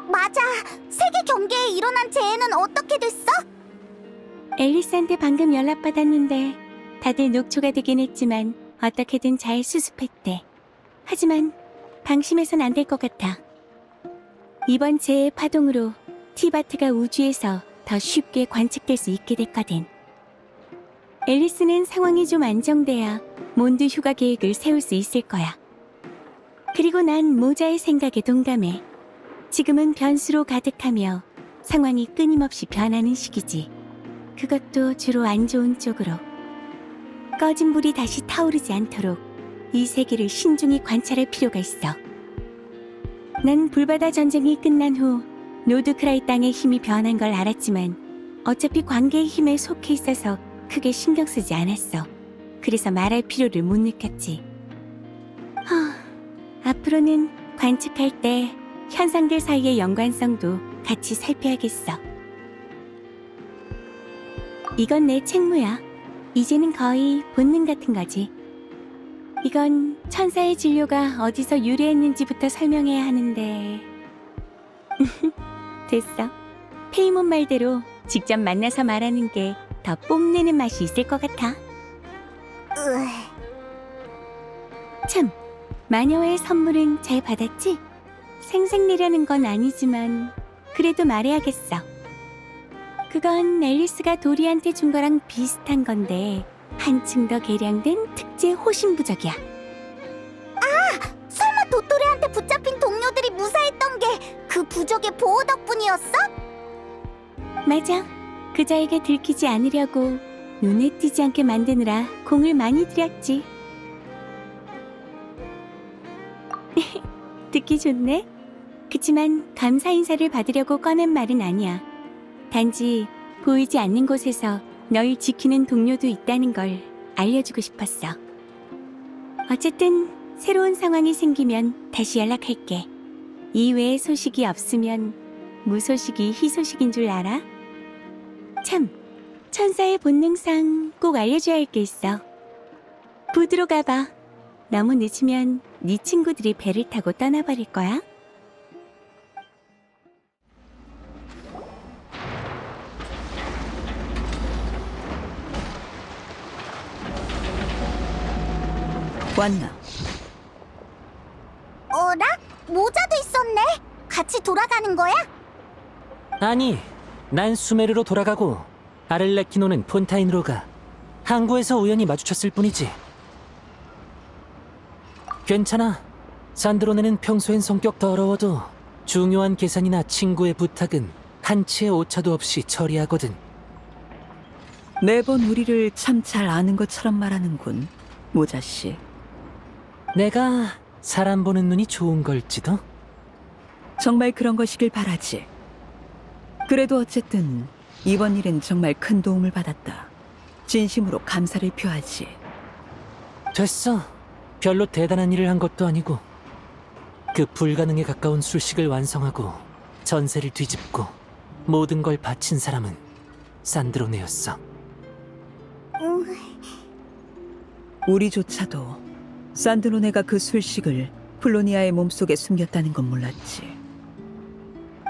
맞아. 세계 경계에 일어난 재해는 어떻게 됐어? 앨리스한테 방금 연락받았는데 다들 녹초가 되긴 했지만 어떻게든 잘 수습했대. 하지만 방심해선 안 될 것 같아. 이번 재해 파동으로 티바트가 우주에서 더 쉽게 관측될 수 있게 됐거든. 앨리스는 상황이 좀 안정돼야 몬드 휴가 계획을 세울 수 있을 거야. 그리고 난 모자의 생각에 동감해. 지금은 변수로 가득하며 상황이 끊임없이 변하는 시기지. 그것도 주로 안 좋은 쪽으로. 꺼진 불이 다시 타오르지 않도록 이 세계를 신중히 관찰할 필요가 있어. 난 불바다 전쟁이 끝난 후 노드크라이 땅의 힘이 변한 걸 알았지만 어차피 관계의 힘에 속해 있어서 크게 신경 쓰지 않았어. 그래서 말할 필요를 못 느꼈지. 앞으로는 관측할 때 현상들 사이의 연관성도 같이 살펴야겠어. 이건 내 책무야. 이제는 거의 본능 같은 거지. 이건 천사의 진료가 어디서 유래했는지부터 설명해야 하는데... 됐어. 페이몬 말대로 직접 만나서 말하는 게 더 뽐내는 맛이 있을 것 같아. 참, 마녀의 선물은 잘 받았지? 생색내려는 건 아니지만 그래도 말해야겠어. 그건 앨리스가 도리한테 준 거랑 비슷한 건데 한층 더 개량된 특제 호신 부적이야. 아! 설마 도토리한테 붙잡힌 동료들이 무사했던 게 그 부적의 보호 덕분이었어? 맞아. 그자에게 들키지 않으려고 눈에 띄지 않게 만드느라 공을 많이 들였지. 듣기 좋네. 그치만 감사 인사를 받으려고 꺼낸 말은 아니야. 단지 보이지 않는 곳에서 널 지키는 동료도 있다는 걸 알려주고 싶었어. 어쨌든 새로운 상황이 생기면 다시 연락할게. 이외의 소식이 없으면 무소식이 희소식인 줄 알아? 참, 천사의 본능상 꼭 알려줘야 할 게 있어. 부드로 가봐. 너무 늦으면 네 친구들이 배를 타고 떠나버릴 거야. 왔나? 어라? 모자도 있었네. 같이 돌아가는 거야? 아니, 난 수메르로 돌아가고 아를레키노는 폰타인으로 가. 항구에서 우연히 마주쳤을 뿐이지. 괜찮아. 산드로네는 평소엔 성격 더러워도 중요한 계산이나 친구의 부탁은 한치의 오차도 없이 처리하거든. 매번 우리를 참 잘 아는 것처럼 말하는군, 모자씨. 내가 사람 보는 눈이 좋은 걸지도? 정말 그런 것이길 바라지. 그래도 어쨌든 이번 일은 정말 큰 도움을 받았다. 진심으로 감사를 표하지. 됐어. 별로 대단한 일을 한 것도 아니고 그 불가능에 가까운 술식을 완성하고 전세를 뒤집고 모든 걸 바친 사람은 산드로네였어. 우리조차도 산드로네가 그 술식을 플로니아의 몸속에 숨겼다는 건 몰랐지.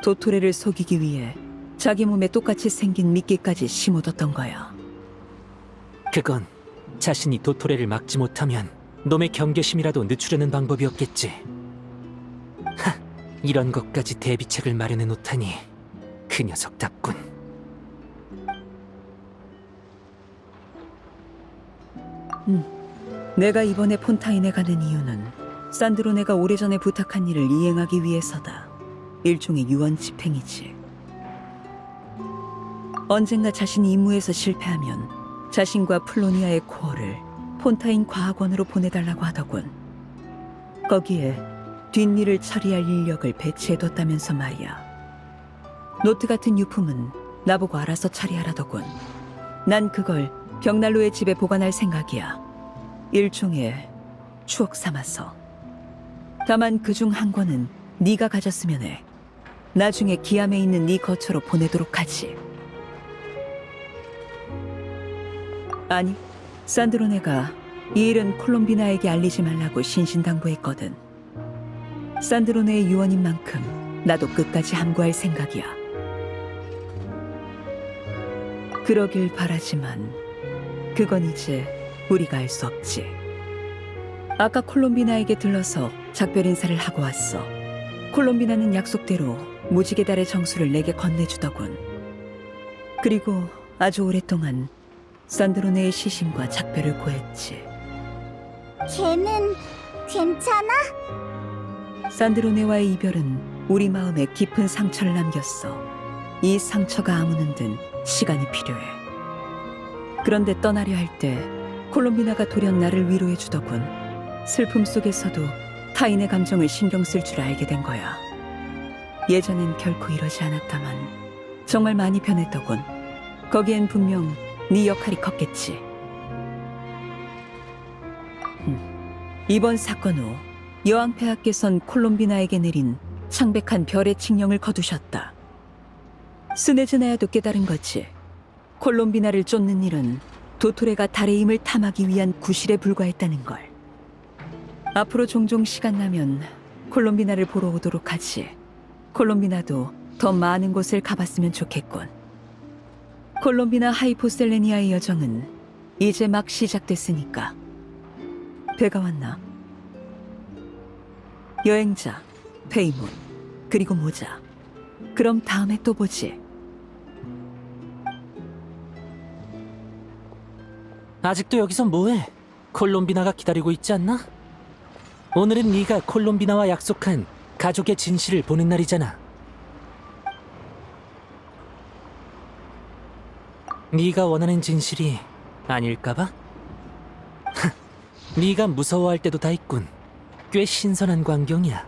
도토레를 속이기 위해 자기 몸에 똑같이 생긴 미끼까지 심어뒀던 거야. 그건 자신이 도토레를 막지 못하면 놈의 경계심이라도 늦추려는 방법이었겠지. 이런 것까지 대비책을 마련해 놓다니 그 녀석답군. 내가 이번에 폰타인에 가는 이유는 산드로네가 오래전에 부탁한 일을 이행하기 위해서다. 일종의 유언 집행이지. 언젠가 자신이 임무에서 실패하면 자신과 플로니아의 코어를 폰타인 과학원으로 보내달라고 하더군. 거기에 뒷일을 처리할 인력을 배치해뒀다면서 말이야. 노트 같은 유품은 나보고 알아서 처리하라더군. 난 그걸 벽난로의 집에 보관할 생각이야. 일종의 추억 삼아서. 다만 그중 한 권은 네가 가졌으면 해. 나중에 기암에 있는 네 거처로 보내도록 하지. 아니, 산드로네가 이 일은 콜롬비나에게 알리지 말라고 신신당부했거든. 산드로네의 유언인 만큼 나도 끝까지 함구할 생각이야. 그러길 바라지만 그건 이제 우리가 알 수 없지. 아까 콜롬비나에게 들러서 작별 인사를 하고 왔어. 콜롬비나는 약속대로 무지개 달의 정수를 내게 건네주더군. 그리고 아주 오랫동안 산드로네의 시신과 작별을 고했지. 걔는 괜찮아? 산드로네와의 이별은 우리 마음에 깊은 상처를 남겼어. 이 상처가 아무는 든 시간이 필요해. 그런데 떠나려 할 때 콜롬비나가 돌연 나를 위로해 주더군. 슬픔 속에서도 타인의 감정을 신경 쓸 줄 알게 된 거야. 예전엔 결코 이러지 않았다만 정말 많이 변했더군. 거기엔 분명 네 역할이 컸겠지. 이번 사건 후 여왕폐하께선 콜롬비나에게 내린 창백한 별의 칙령을 거두셨다. 스네즈나야도 깨달은 거지. 콜롬비나를 쫓는 일은 도토레가 달의 힘을 탐하기 위한 구실에 불과했다는 걸. 앞으로 종종 시간 나면 콜롬비나를 보러 오도록 하지. 콜롬비나도 더 많은 곳을 가봤으면 좋겠군. 콜롬비나 하이포셀레니아의 여정은 이제 막 시작됐으니까. 배가 왔나? 여행자, 페이몬, 그리고 모자. 그럼 다음에 또 보지. 아직도 여기서 뭐해? 콜롬비나가 기다리고 있지 않나? 오늘은 네가 콜롬비나와 약속한 가족의 진실을 보는 날이잖아. 네가 원하는 진실이 아닐까봐? 네가 무서워할 때도 다 있군. 꽤 신선한 광경이야.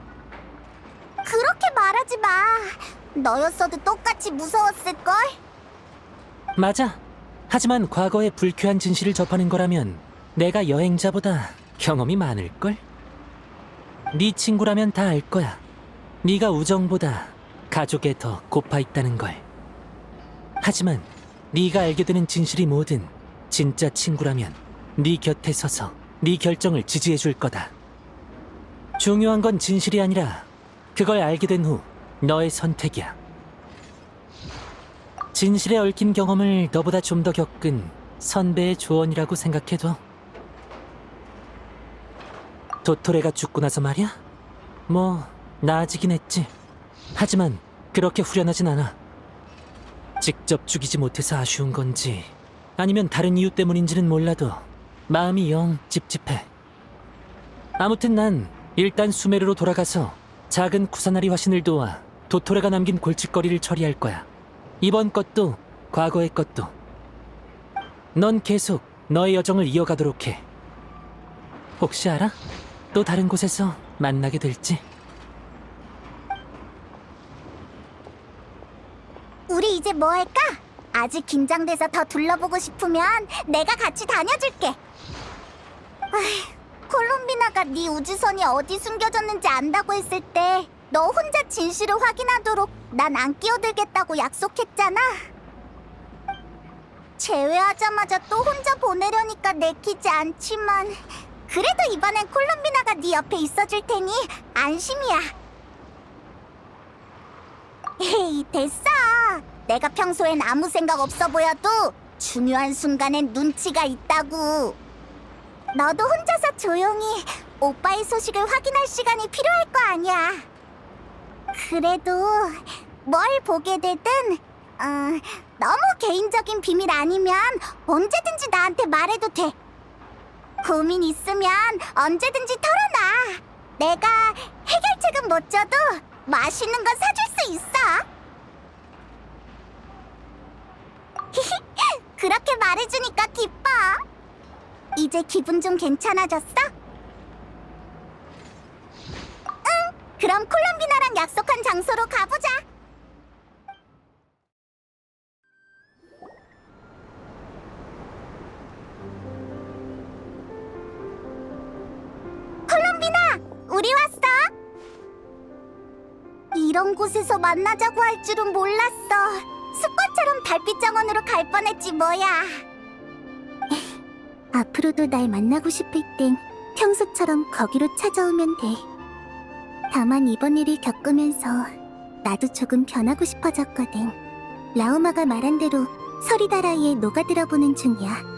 그렇게 말하지 마. 너였어도 똑같이 무서웠을걸? 맞아. 하지만 과거의 불쾌한 진실을 접하는 거라면 내가 여행자보다 경험이 많을걸? 네 친구라면 다 알 거야. 네가 우정보다 가족에 더 고파 있다는 걸. 하지만 네가 알게 되는 진실이 뭐든 진짜 친구라면 네 곁에 서서 네 결정을 지지해 줄 거다. 중요한 건 진실이 아니라 그걸 알게 된 후 너의 선택이야. 진실에 얽힌 경험을 너보다 좀 더 겪은 선배의 조언이라고 생각해도. 도토레가 죽고 나서 말이야? 뭐 나아지긴 했지. 하지만 그렇게 후련하진 않아. 직접 죽이지 못해서 아쉬운 건지 아니면 다른 이유 때문인지는 몰라도 마음이 영 찝찝해. 아무튼 난 일단 수메르로 돌아가서 작은 쿠사나리 화신을 도와 도토레가 남긴 골칫거리를 처리할 거야. 이번 것도 과거의 것도. 넌 계속 너의 여정을 이어가도록 해. 혹시 알아? 또 다른 곳에서 만나게 될지. 우리 이제 뭐 할까? 아직 긴장돼서 더 둘러보고 싶으면 내가 같이 다녀줄게. 콜롬비나가 네 우주선이 어디 숨겨졌는지 안다고 했을 때 너 혼자 진실을 확인하도록 난 안 끼어들겠다고 약속했잖아. 제외하자마자 또 혼자 보내려니까 내키지 않지만 그래도 이번엔 콜롬비나가 네 옆에 있어줄 테니 안심이야. 에이, 됐어. 내가 평소엔 아무 생각 없어 보여도 중요한 순간엔 눈치가 있다고. 너도 혼자서 조용히 오빠의 소식을 확인할 시간이 필요할 거 아니야. 그래도 뭘 보게 되든 너무 개인적인 비밀 아니면 언제든지 나한테 말해도 돼. 고민 있으면 언제든지 털어놔. 내가 해결책은 못 줘도 맛있는 거 사줄 수 있어. 그렇게 말해주니까 기뻐. 이제 기분 좀 괜찮아졌어? 응, 그럼 콜롬비나랑 약속한 장소로 가보자. 콜롬비나, 우리 왔어. 이런 곳에서 만나자고 할 줄은 몰랐어. 습관처럼 달빛 정원으로 갈 뻔했지 뭐야. 앞으로도 날 만나고 싶을 땐 평소처럼 거기로 찾아오면 돼. 다만 이번 일을 겪으면서 나도 조금 변하고 싶어졌거든. 라우마가 말한 대로 서리다라이에 녹아들어보는 중이야.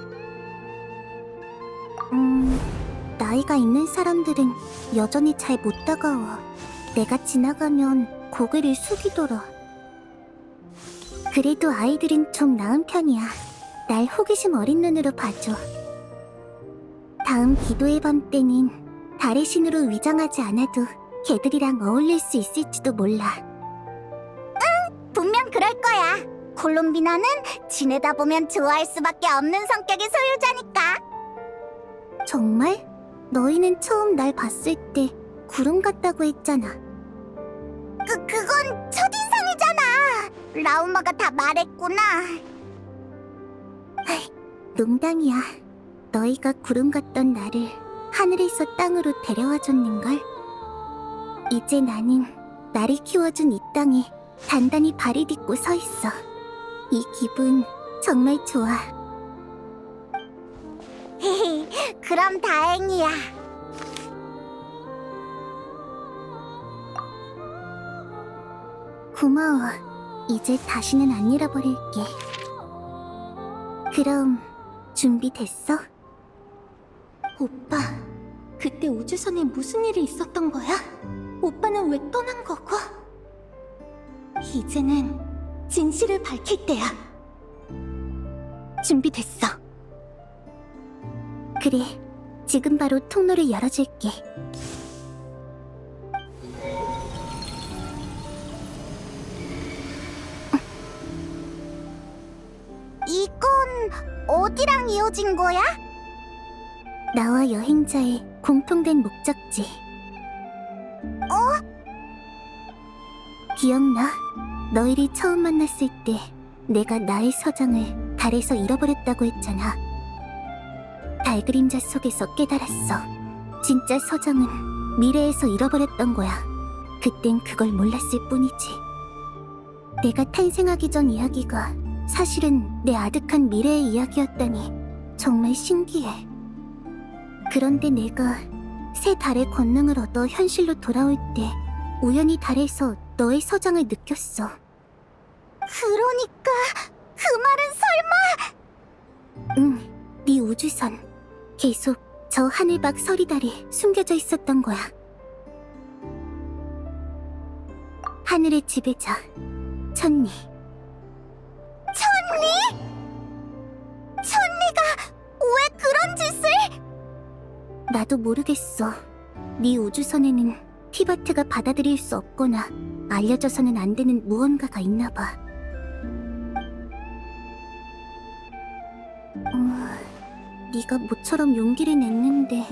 나이가 있는 사람들은 여전히 잘 못 다가와. 내가 지나가면 고개를 숙이더라. 그래도 아이들은 좀 나은 편이야. 날 호기심 어린 눈으로 봐줘. 다음 기도의 밤 때는 달의 신으로 위장하지 않아도 걔들이랑 어울릴 수 있을지도 몰라. 응, 분명 그럴 거야. 콜롬비나는 지내다 보면 좋아할 수밖에 없는 성격의 소유자니까. 정말? 너희는 처음 날 봤을 때 구름 같다고 했잖아. 그건 첫인상이잖아. 라우마가 다 말했구나. 농담이야. 너희가 구름 같던 나를 하늘에서 땅으로 데려와 줬는걸. 이제 나는 나를 키워준 이 땅에 단단히 발을 딛고 서 있어. 이 기분 정말 좋아. 그럼 다행이야. 고마워. 이제 다시는 안 잃어버릴게. 그럼 준비됐어? 오빠, 그때 우주선에 무슨 일이 있었던 거야? 오빠는 왜 떠난 거고? 이제는 진실을 밝힐 때야. 준비됐어. 그래, 지금 바로 통로를 열어줄게. 이건 어디랑 이어진 거야? 나와 여행자의 공통된 목적지. 기억나? 너희를 처음 만났을 때 내가 나의 서장을 달에서 잃어버렸다고 했잖아. 달 그림자 속에서 깨달았어. 진짜 서장은 미래에서 잃어버렸던 거야. 그땐 그걸 몰랐을 뿐이지. 내가 탄생하기 전 이야기가 사실은 내 아득한 미래의 이야기였다니 정말 신기해. 그런데 내가 새 달의 권능을 얻어 현실로 돌아올 때 우연히 달에서 너의 서장을 느꼈어. 그러니까 그 말은 설마... 응, 네 우주선. 계속 저 하늘밖 서리달이 숨겨져 있었던 거야. 하늘의 지배자, 천리. 천리? 천리가 왜 그런 짓을? 나도 모르겠어. 네 우주선에는 티바트가 받아들일 수 없거나 알려져서는 안 되는 무언가가 있나 봐. 네가 모처럼 용기를 냈는데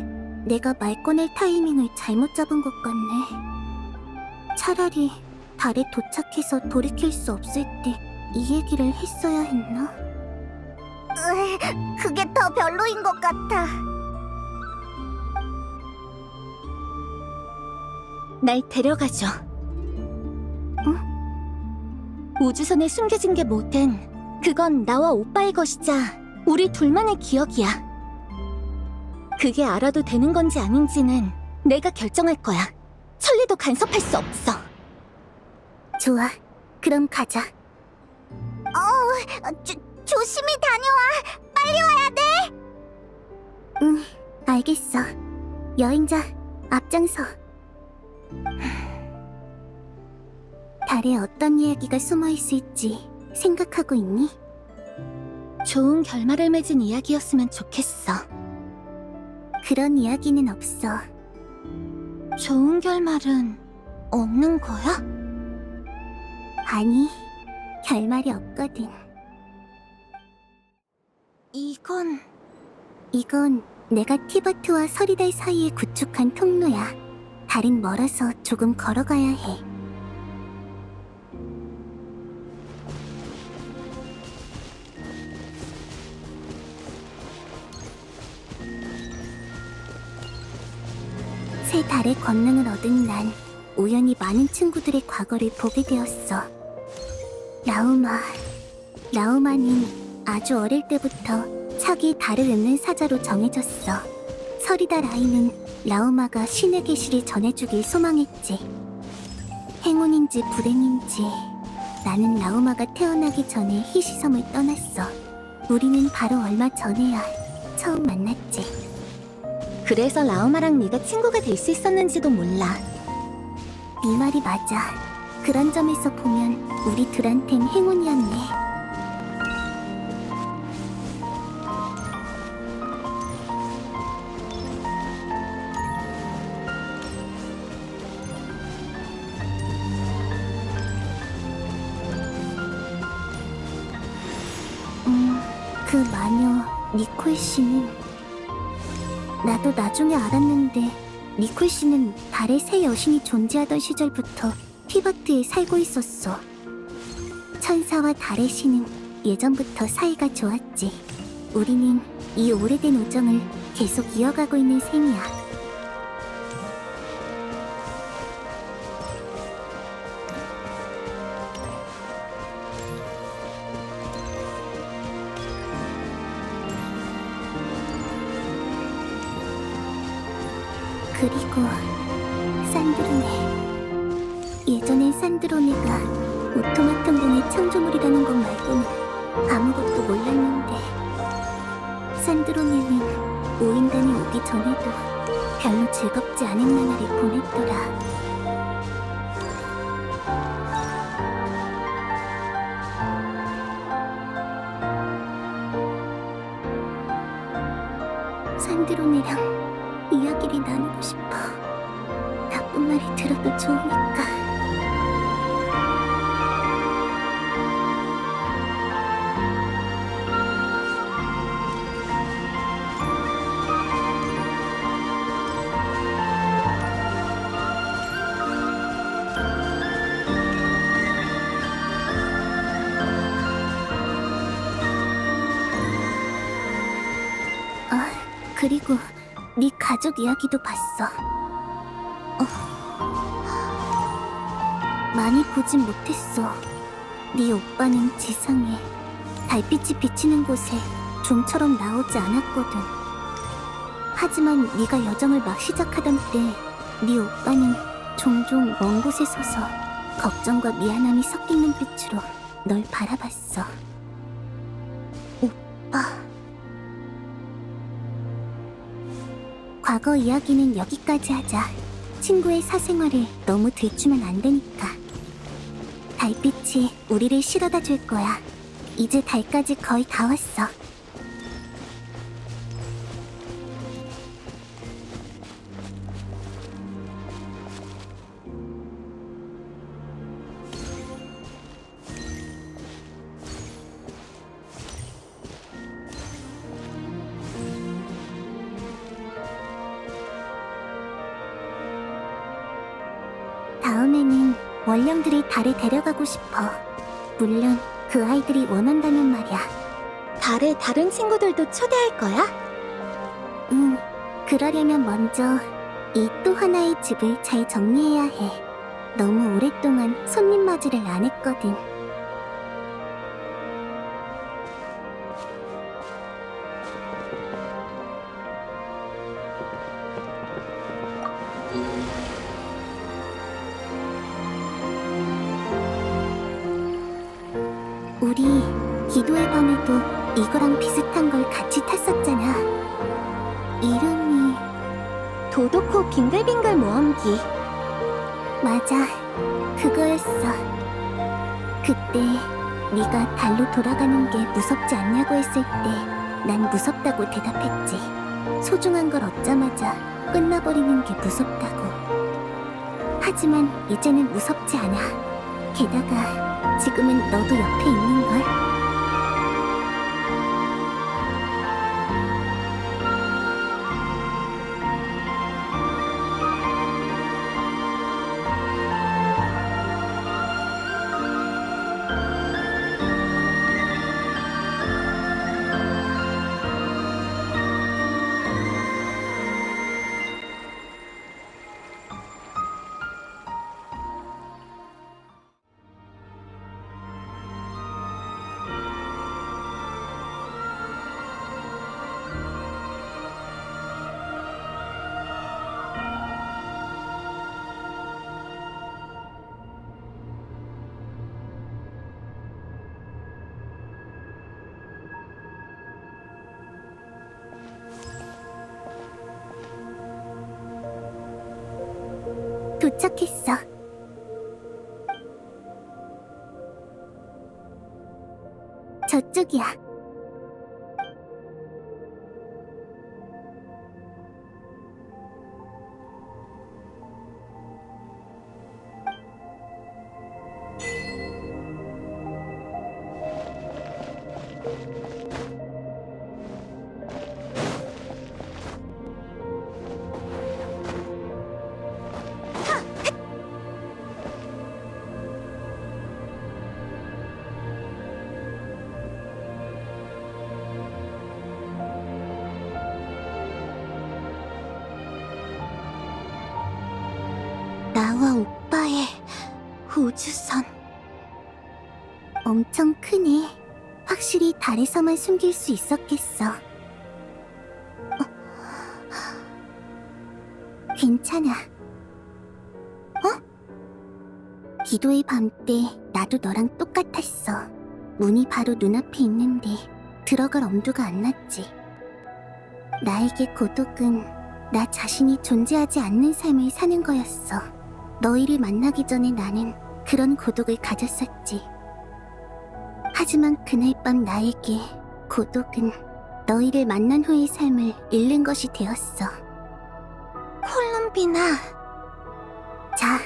내가 말 꺼낼 타이밍을 잘못 잡은 것 같네. 차라리 달에 도착해서 돌이킬 수 없을 때 이 얘기를 했어야 했나? 그게 더 별로인 것 같아. 날 데려가줘. 응? 우주선에 숨겨진 게 뭐든 그건 나와 오빠의 것이자 우리 둘만의 기억이야. 그게 알아도 되는 건지 아닌지는 내가 결정할 거야. 천리도 간섭할 수 없어. 좋아, 그럼 가자. 조심히 다녀와. 빨리 와야 돼. 응, 알겠어. 여행자, 앞장서. 달에 어떤 이야기가 숨어 있을지 생각하고 있니? 좋은 결말을 맺은 이야기였으면 좋겠어. 그런 이야기는 없어. 좋은 결말은 없는 거야? 아니, 결말이 없거든. 이건 내가 티바트와 서리달 사이에 구축한 통로야. 달은 멀어서 조금 걸어가야 해. 새 달의 권능을 얻은 난 우연히 많은 친구들의 과거를 보게 되었어. 라우마는 아주 어릴 때부터 차기 달을 읊는 사자로 정해졌어. 서리달 아이는 라우마가 신의 계시를 전해주길 소망했지. 행운인지 불행인지 나는 라우마가 태어나기 전에 희시섬을 떠났어. 우리는 바로 얼마 전에야 처음 만났지. 그래서 라우마랑 네가 친구가 될 수 있었는지도 몰라. 네 말이 맞아. 그런 점에서 보면 우리 둘한텐 행운이었네. 그 마녀 니콜 씨는 나도 나중에 알았는데 니콜 씨는 달의 새 여신이 존재하던 시절부터 티바트에 살고 있었어. 천사와 달의 신은 예전부터 사이가 좋았지. 우리는 이 오래된 우정을 계속 이어가고 있는 셈이야. 그리고 산드로네. 예전엔 산드로네가 오토마통공의 창조물이라는 것 말고는 아무것도 몰랐는데 산드로네는 오인단이 오기 전에도 별로 즐겁지 않은 나날을 보냈더라. 산드로네랑 이야기를 나누고 싶어. 나쁜 말이 들어도 좋으니까. 그리고 네 가족 이야기도 봤어. 많이 보진 못했어. 네 오빠는 지상에 달빛이 비치는 곳에 좀처럼 나오지 않았거든. 하지만 네가 여정을 막 시작하던 때 네 오빠는 종종 먼 곳에 서서 걱정과 미안함이 섞인 눈빛으로 널 바라봤어. 오빠. 과거 이야기는 여기까지 하자. 친구의 사생활을 너무 들추면 안 되니까. 달빛이 우리를 실어다 줄 거야. 이제 달까지 거의 다 왔어. 다음에는 원령들이 달에 데려가고 싶어. 물론 그 아이들이 원한다면 말이야. 달에 다른 친구들도 초대할 거야? 응. 그러려면 먼저 이 또 하나의 집을 잘 정리해야 해. 너무 오랫동안 손님 맞이를 안 했거든. 우리 기도의 밤에도 이거랑 비슷한 걸 같이 탔었잖아. 이름이 도도코 빙글빙글 모험기. 맞아, 그거였어. 그때 네가 달로 돌아가는 게 무섭지 않냐고 했을 때 난 무섭다고 대답했지. 소중한 걸 얻자마자 끝나버리는 게 무섭다고. 하지만 이제는 무섭지 않아. 게다가 지금은 너도 옆에 있는걸? 도착했어. 저쪽이야. 나와 오빠의 우주선. 엄청 크네. 확실히 달에서만 숨길 수 있었겠어. 괜찮아. 기도의 밤 때 나도 너랑 똑같았어. 문이 바로 눈앞에 있는데 들어갈 엄두가 안 났지. 나에게 고독은 나 자신이 존재하지 않는 삶을 사는 거였어. 너희를 만나기 전에 나는 그런 고독을 가졌었지. 하지만 그날 밤 나에게 고독은 너희를 만난 후의 삶을 잃는 것이 되었어. 콜롬비나. 자,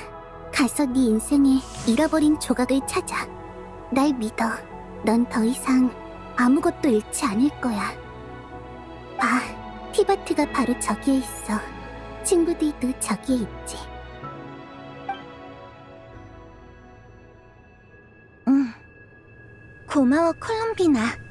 가서 네 인생의 잃어버린 조각을 찾아. 날 믿어. 넌 더 이상 아무것도 잃지 않을 거야. 봐, 티바트가 바로 저기에 있어. 친구들도 저기에 있지. 응. 고마워, 콜롬비나.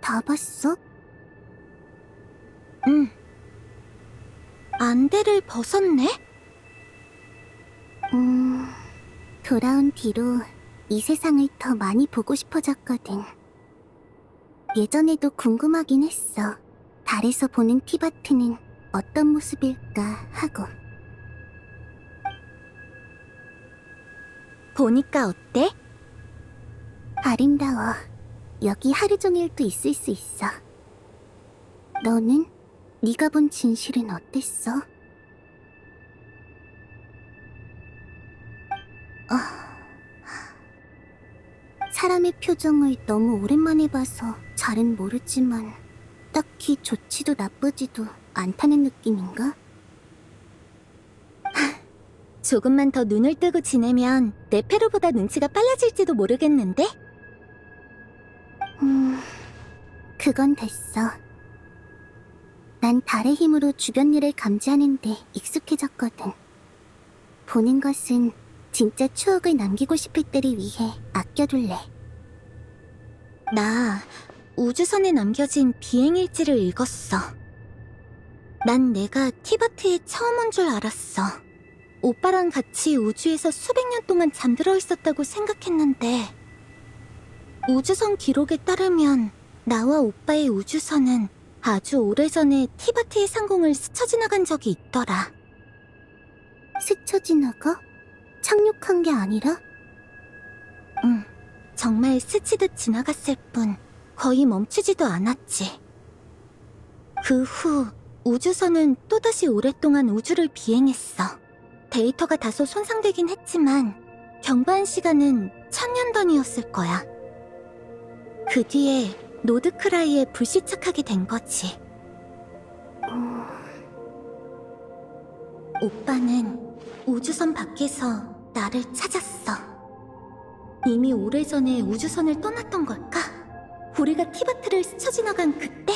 다 봤어? 응. 안대를 벗었네? 돌아온 뒤로 이 세상을 더 많이 보고 싶어졌거든. 예전에도 궁금하긴 했어. 달에서 보는 티바트는 어떤 모습일까 하고. 보니까 어때? 아름다워. 여기 하루 종일도 있을 수 있어. 너는? 네가 본 진실은 어땠어? 사람의 표정을 너무 오랜만에 봐서 잘은 모르지만 딱히 좋지도 나쁘지도 않다는 느낌인가? 조금만 더 눈을 뜨고 지내면 네페로보다 눈치가 빨라질지도 모르겠는데? 그건 됐어. 난 달의 힘으로 주변 일을 감지하는데 익숙해졌거든. 보는 것은 진짜 추억을 남기고 싶을 때를 위해 아껴둘래. 나 우주선에 남겨진 비행일지를 읽었어. 난 내가 티바트에 처음 온 줄 알았어. 오빠랑 같이 우주에서 수백 년 동안 잠들어 있었다고 생각했는데 우주선 기록에 따르면 나와 오빠의 우주선은 아주 오래전에 티바트의 상공을 스쳐 지나간 적이 있더라. 스쳐 지나가? 착륙한 게 아니라? 응, 정말 스치듯 지나갔을 뿐 거의 멈추지도 않았지. 그 후 우주선은 또다시 오랫동안 우주를 비행했어. 데이터가 다소 손상되긴 했지만 경과한 시간은 1000년 단위였을 거야. 그 뒤에 노드크라이에 불시착하게 된 거지. 오빠는 우주선 밖에서 나를 찾았어. 이미 오래전에 우주선을 떠났던 걸까? 고래가 티바트를 스쳐 지나간 그때?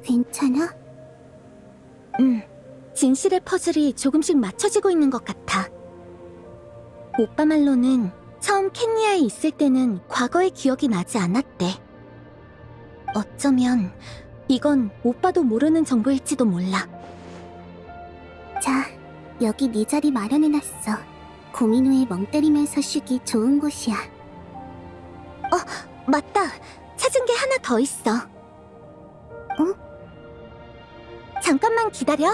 괜찮아? 진실의 퍼즐이 조금씩 맞춰지고 있는 것 같아. 오빠 말로는 처음 켄니아에 있을 때는 과거의 기억이 나지 않았대. 어쩌면 이건 오빠도 모르는 정보일지도 몰라. 자, 여기 네 자리 마련해놨어. 고민 후에 멍 때리면서 쉬기 좋은 곳이야. 맞다. 찾은 게 하나 더 있어. 잠깐만 기다려.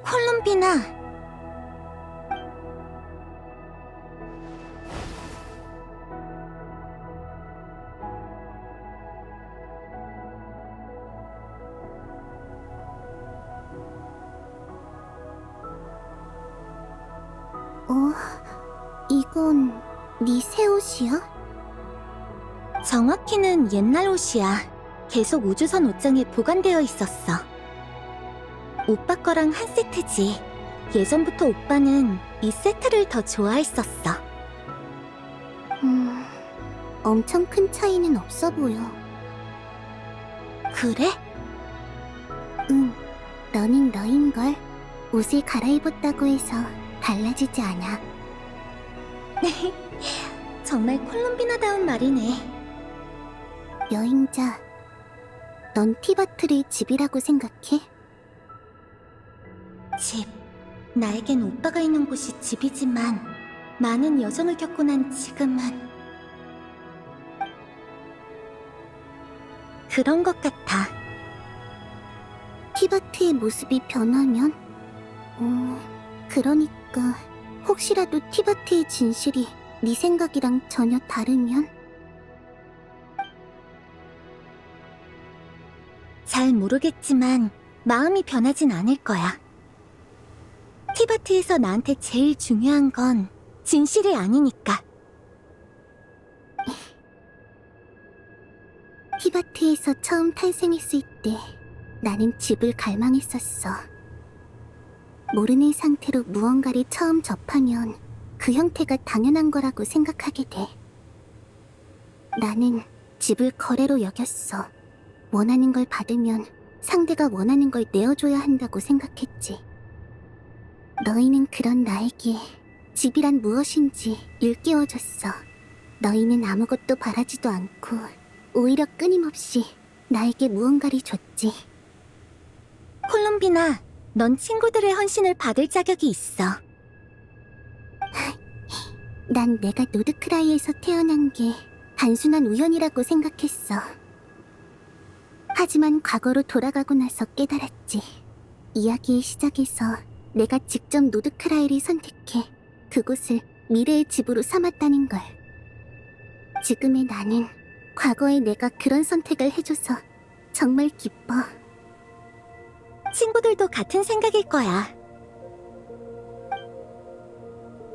콜룸비나. 이건 네 새 옷이야? 정확히는 옛날 옷이야. 계속 우주선 옷장에 보관되어 있었어. 오빠 거랑 한 세트지. 예전부터 오빠는 이 세트를 더 좋아했었어. 엄청 큰 차이는 없어 보여. 그래? 응, 너는 너인걸. 옷을 갈아입었다고 해서 달라지지 않아. 정말 콜롬비나다운 말이네. 여행자, 넌 티바트를 집이라고 생각해? 집. 나에겐 오빠가 있는 곳이 집이지만 많은 여정을 겪고 난 지금은 그런 것 같아. 티바트의 모습이 변하면? 그러니까 혹시라도 티바트의 진실이 네 생각이랑 전혀 다르면? 잘 모르겠지만 마음이 변하진 않을 거야. 티바트에서 나한테 제일 중요한 건 진실이 아니니까. 티바트에서 처음 탄생했을 때 나는 집을 갈망했었어. 모르는 상태로 무언가를 처음 접하면 그 형태가 당연한 거라고 생각하게 돼. 나는 집을 거래로 여겼어. 원하는 걸 받으면 상대가 원하는 걸 내어줘야 한다고 생각했지. 너희는 그런 나에게 집이란 무엇인지 일깨워줬어. 너희는 아무것도 바라지도 않고 오히려 끊임없이 나에게 무언가를 줬지. 콜롬비나, 넌 친구들의 헌신을 받을 자격이 있어. 난 내가 노드크라이에서 태어난 게 단순한 우연이라고 생각했어. 하지만 과거로 돌아가고 나서 깨달았지. 이야기의 시작에서 내가 직접 노드크라이를 선택해 그곳을 미래의 집으로 삼았다는 걸. 지금의 나는 과거의 내가 그런 선택을 해줘서 정말 기뻐. 친구들도 같은 생각일 거야.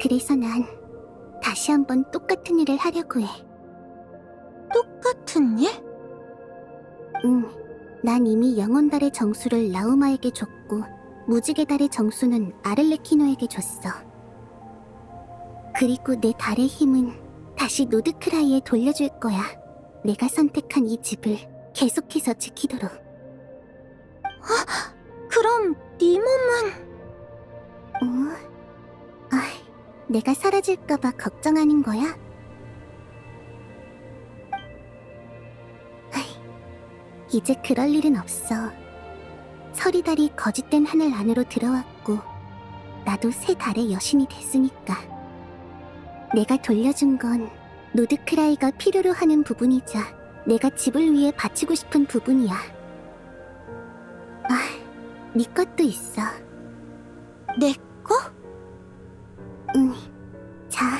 그래서 난 다시 한번 똑같은 일을 하려고 해. 똑같은 일? 응, 난 이미 영혼달의 정수를 라우마에게 줬고 무지개 달의 정수는 아를레키노에게 줬어. 그리고 내 달의 힘은 다시 노드크라이에 돌려줄 거야. 내가 선택한 이 집을 계속해서 지키도록. 그럼 네 몸은... 내가 사라질까봐 걱정하는 거야? 이제 그럴 일은 없어. 서리달이 거짓된 하늘 안으로 들어왔고 나도 새 달의 여신이 됐으니까. 내가 돌려준 건 노드크라이가 필요로 하는 부분이자 내가 집을 위해 바치고 싶은 부분이야. 네 것도 있어. 내 거? 응. 자.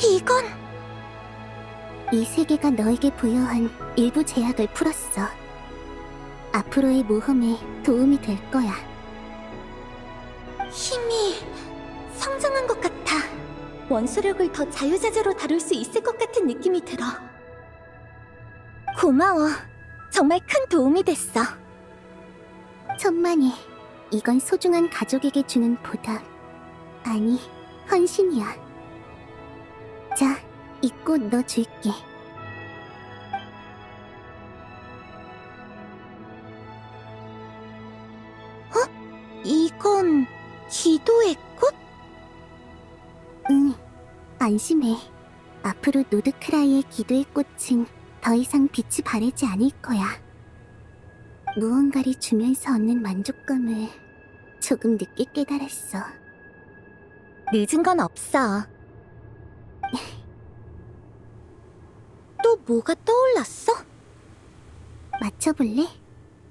이건... 이 세계가 너에게 부여한 일부 제약을 풀었어. 앞으로의 모험에 도움이 될 거야. 힘이 성장한 것 같아. 원소력을 더 자유자재로 다룰 수 있을 것 같은 느낌이 들어. 고마워. 정말 큰 도움이 됐어. 천만에 이건 소중한 가족에게 주는 보답. 아니, 헌신이야. 자, 이 꽃 너 줄게. 이건 기도의 꽃? 응, 안심해. 앞으로 노드크라이의 기도의 꽃은 더 이상 빛이 바래지 않을 거야. 무언가를 주면서 얻는 만족감을 조금 늦게 깨달았어. 늦은 건 없어. 또 뭐가 떠올랐어? 맞춰볼래?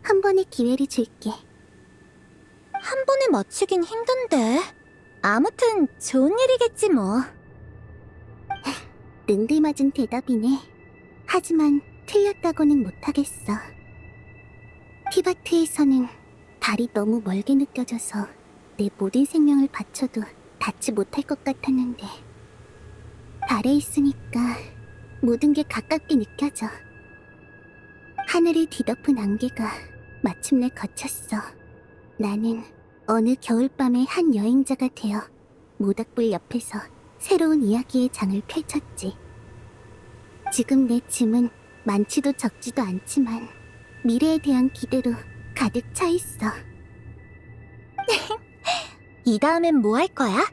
한 번의 기회를 줄게. 한 번에 맞추긴 힘든데. 아무튼 좋은 일이겠지 뭐. 능들맞은 대답이네. 하지만 틀렸다고는 못하겠어. 티바트에서는 달이 너무 멀게 느껴져서 내 모든 생명을 바쳐도 닿지 못할 것 같았는데 달에 있으니까 모든 게 가깝게 느껴져. 하늘을 뒤덮은 안개가 마침내 걷혔어. 나는 어느 겨울밤의 한 여행자가 되어 모닥불 옆에서 새로운 이야기의 장을 펼쳤지. 지금 내 짐은 많지도 적지도 않지만 미래에 대한 기대로 가득 차 있어. 이 다음엔 뭐 할 거야?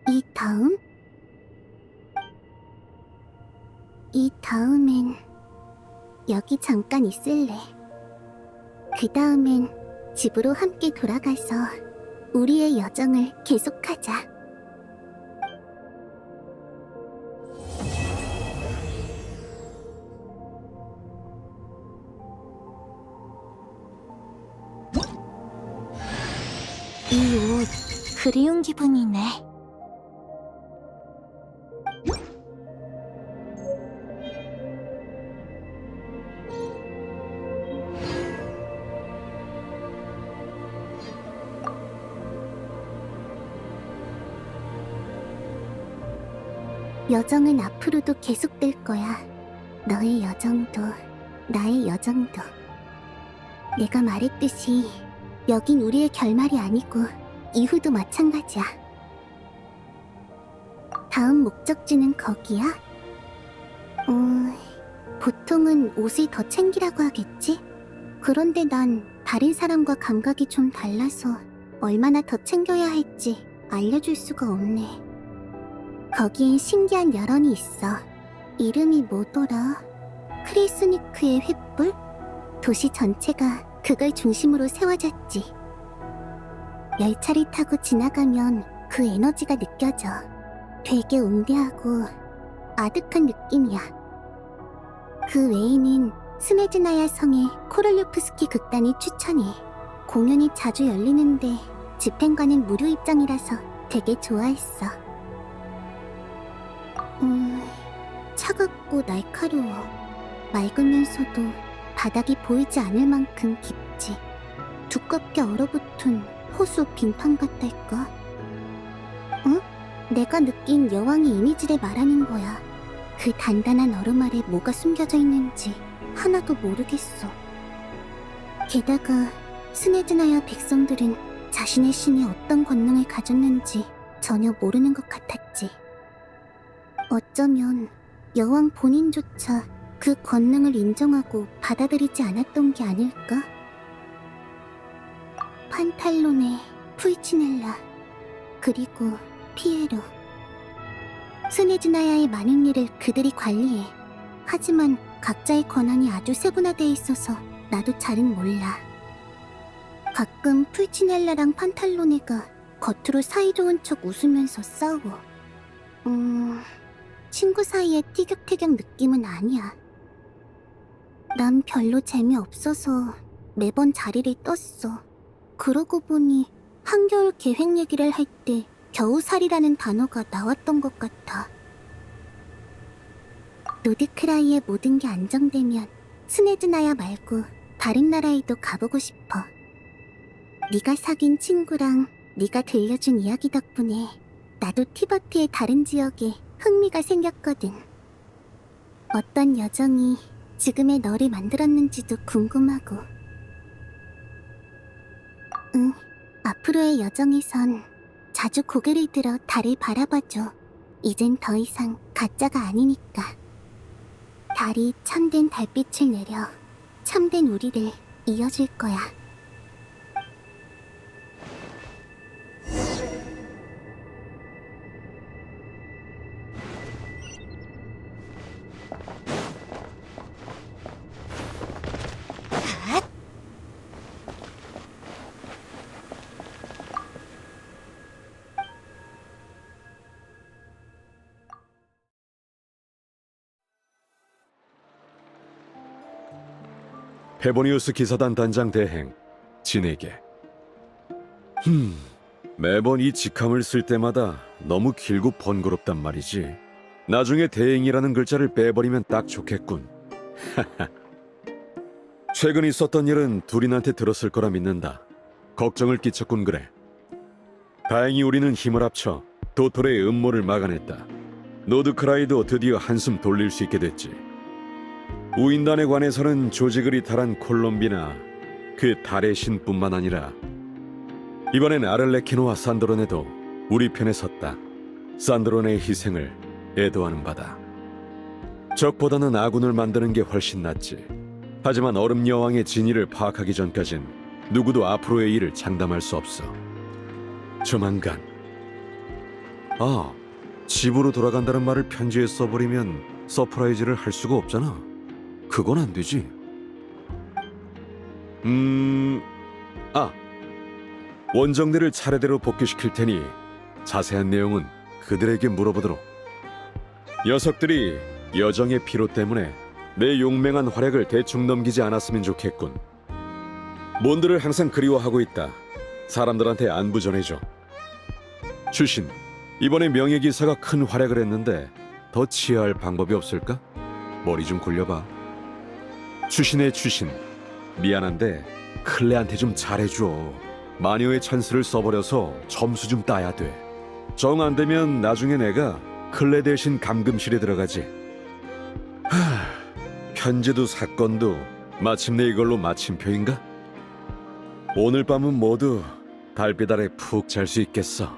이 다음? 이 다음엔 여기 잠깐 있을래. 그 다음엔 집으로 함께 돌아가서 우리의 여정을 계속하자. 이 옷 그리운 기분이네. 여정은 앞으로도 계속될 거야. 너의 여정도, 나의 여정도. 내가 말했듯이 여긴 우리의 결말이 아니고 이후도 마찬가지야. 다음 목적지는 거기야? 보통은 옷을 더 챙기라고 하겠지? 그런데 난 다른 사람과 감각이 좀 달라서 얼마나 더 챙겨야 할지 알려줄 수가 없네. 거기엔 신기한 열언이 있어. 이름이 뭐더라? 크리스니크의 횃불? 도시 전체가 그걸 중심으로 세워졌지. 열차를 타고 지나가면 그 에너지가 느껴져. 되게 온대하고 아득한 느낌이야. 그 외에는 스네즈나야 성의 코를류프스키 극단이 추천해. 공연이 자주 열리는데 집행관은 무료 입장이라서 되게 좋아했어. 차갑고 날카로워. 맑으면서도 바닥이 보이지 않을 만큼 깊지. 두껍게 얼어붙은 호수 빙판 같달까? 응? 내가 느낀 여왕의 이미지를 말하는 거야. 그 단단한 얼음 아래 뭐가 숨겨져 있는지 하나도 모르겠어. 게다가 스네즈나야 백성들은 자신의 신이 어떤 권능을 가졌는지 전혀 모르는 것 같았지. 어쩌면 여왕 본인조차 그 권능을 인정하고 받아들이지 않았던 게 아닐까? 판탈로네, 푸이치넬라, 그리고 피에로. 스네즈나야의 많은 일을 그들이 관리해. 하지만 각자의 권한이 아주 세분화되어 있어서 나도 잘은 몰라. 가끔 푸이치넬라랑 판탈로네가 겉으로 사이좋은 척 웃으면서 싸워. 친구 사이의 티격태격 느낌은 아니야. 난 별로 재미없어서 매번 자리를 떴어. 그러고 보니 한겨울 계획 얘기를 할 때 겨우살이라는 단어가 나왔던 것 같아. 노드크라이의 모든 게 안정되면 스네드나야 말고 다른 나라에도 가보고 싶어. 네가 사귄 친구랑 네가 들려준 이야기 덕분에 나도 티버트의 다른 지역에 흥미가 생겼거든. 어떤 여정이 지금의 너를 만들었는지도 궁금하고. 응, 앞으로의 여정에선 자주 고개를 들어 달을 바라봐줘. 이젠 더 이상 가짜가 아니니까. 달이 참된 달빛을 내려 참된 우리를 이어줄 거야. 페보니우스 기사단 단장 대행 진에게. 매번 이 직함을 쓸 때마다 너무 길고 번거롭단 말이지. 나중에 대행이라는 글자를 빼버리면 딱 좋겠군. 최근 있었던 일은 둘인한테 들었을 거라 믿는다. 걱정을 끼쳤군 그래. 다행히 우리는 힘을 합쳐 도토레의 음모를 막아냈다. 노드크라이도 드디어 한숨 돌릴 수 있게 됐지. 우인단에 관해서는 조직을 이탈한 콜롬비나 그 달의 신뿐만 아니라 이번엔 아를레키노와 산드로네도 우리 편에 섰다. 산드로네의 희생을 애도하는 바다. 적보다는 아군을 만드는 게 훨씬 낫지. 하지만 얼음 여왕의 진위를 파악하기 전까진 누구도 앞으로의 일을 장담할 수 없어. 조만간. 집으로 돌아간다는 말을 편지에 써버리면 서프라이즈를 할 수가 없잖아. 그건 안 되지. 원정대를 차례대로 복귀시킬 테니 자세한 내용은 그들에게 물어보도록. 녀석들이 여정의 피로 때문에 내 용맹한 활약을 대충 넘기지 않았으면 좋겠군. 몬드를 항상 그리워하고 있다. 사람들한테 안부 전해줘. 추신, 이번에 명예기사가 큰 활약을 했는데 더 치하할 방법이 없을까? 머리 좀 굴려봐. 추신의 추신, 미안한데 클레한테 좀 잘해줘. 마녀의 찬스를 써버려서 점수 좀 따야 돼. 정 안 되면 나중에 내가 클레 대신 감금실에 들어가지. 편지도 사건도 마침내 이걸로 마침표인가? 오늘 밤은 모두 달빛 아래 푹 잘 수 있겠어.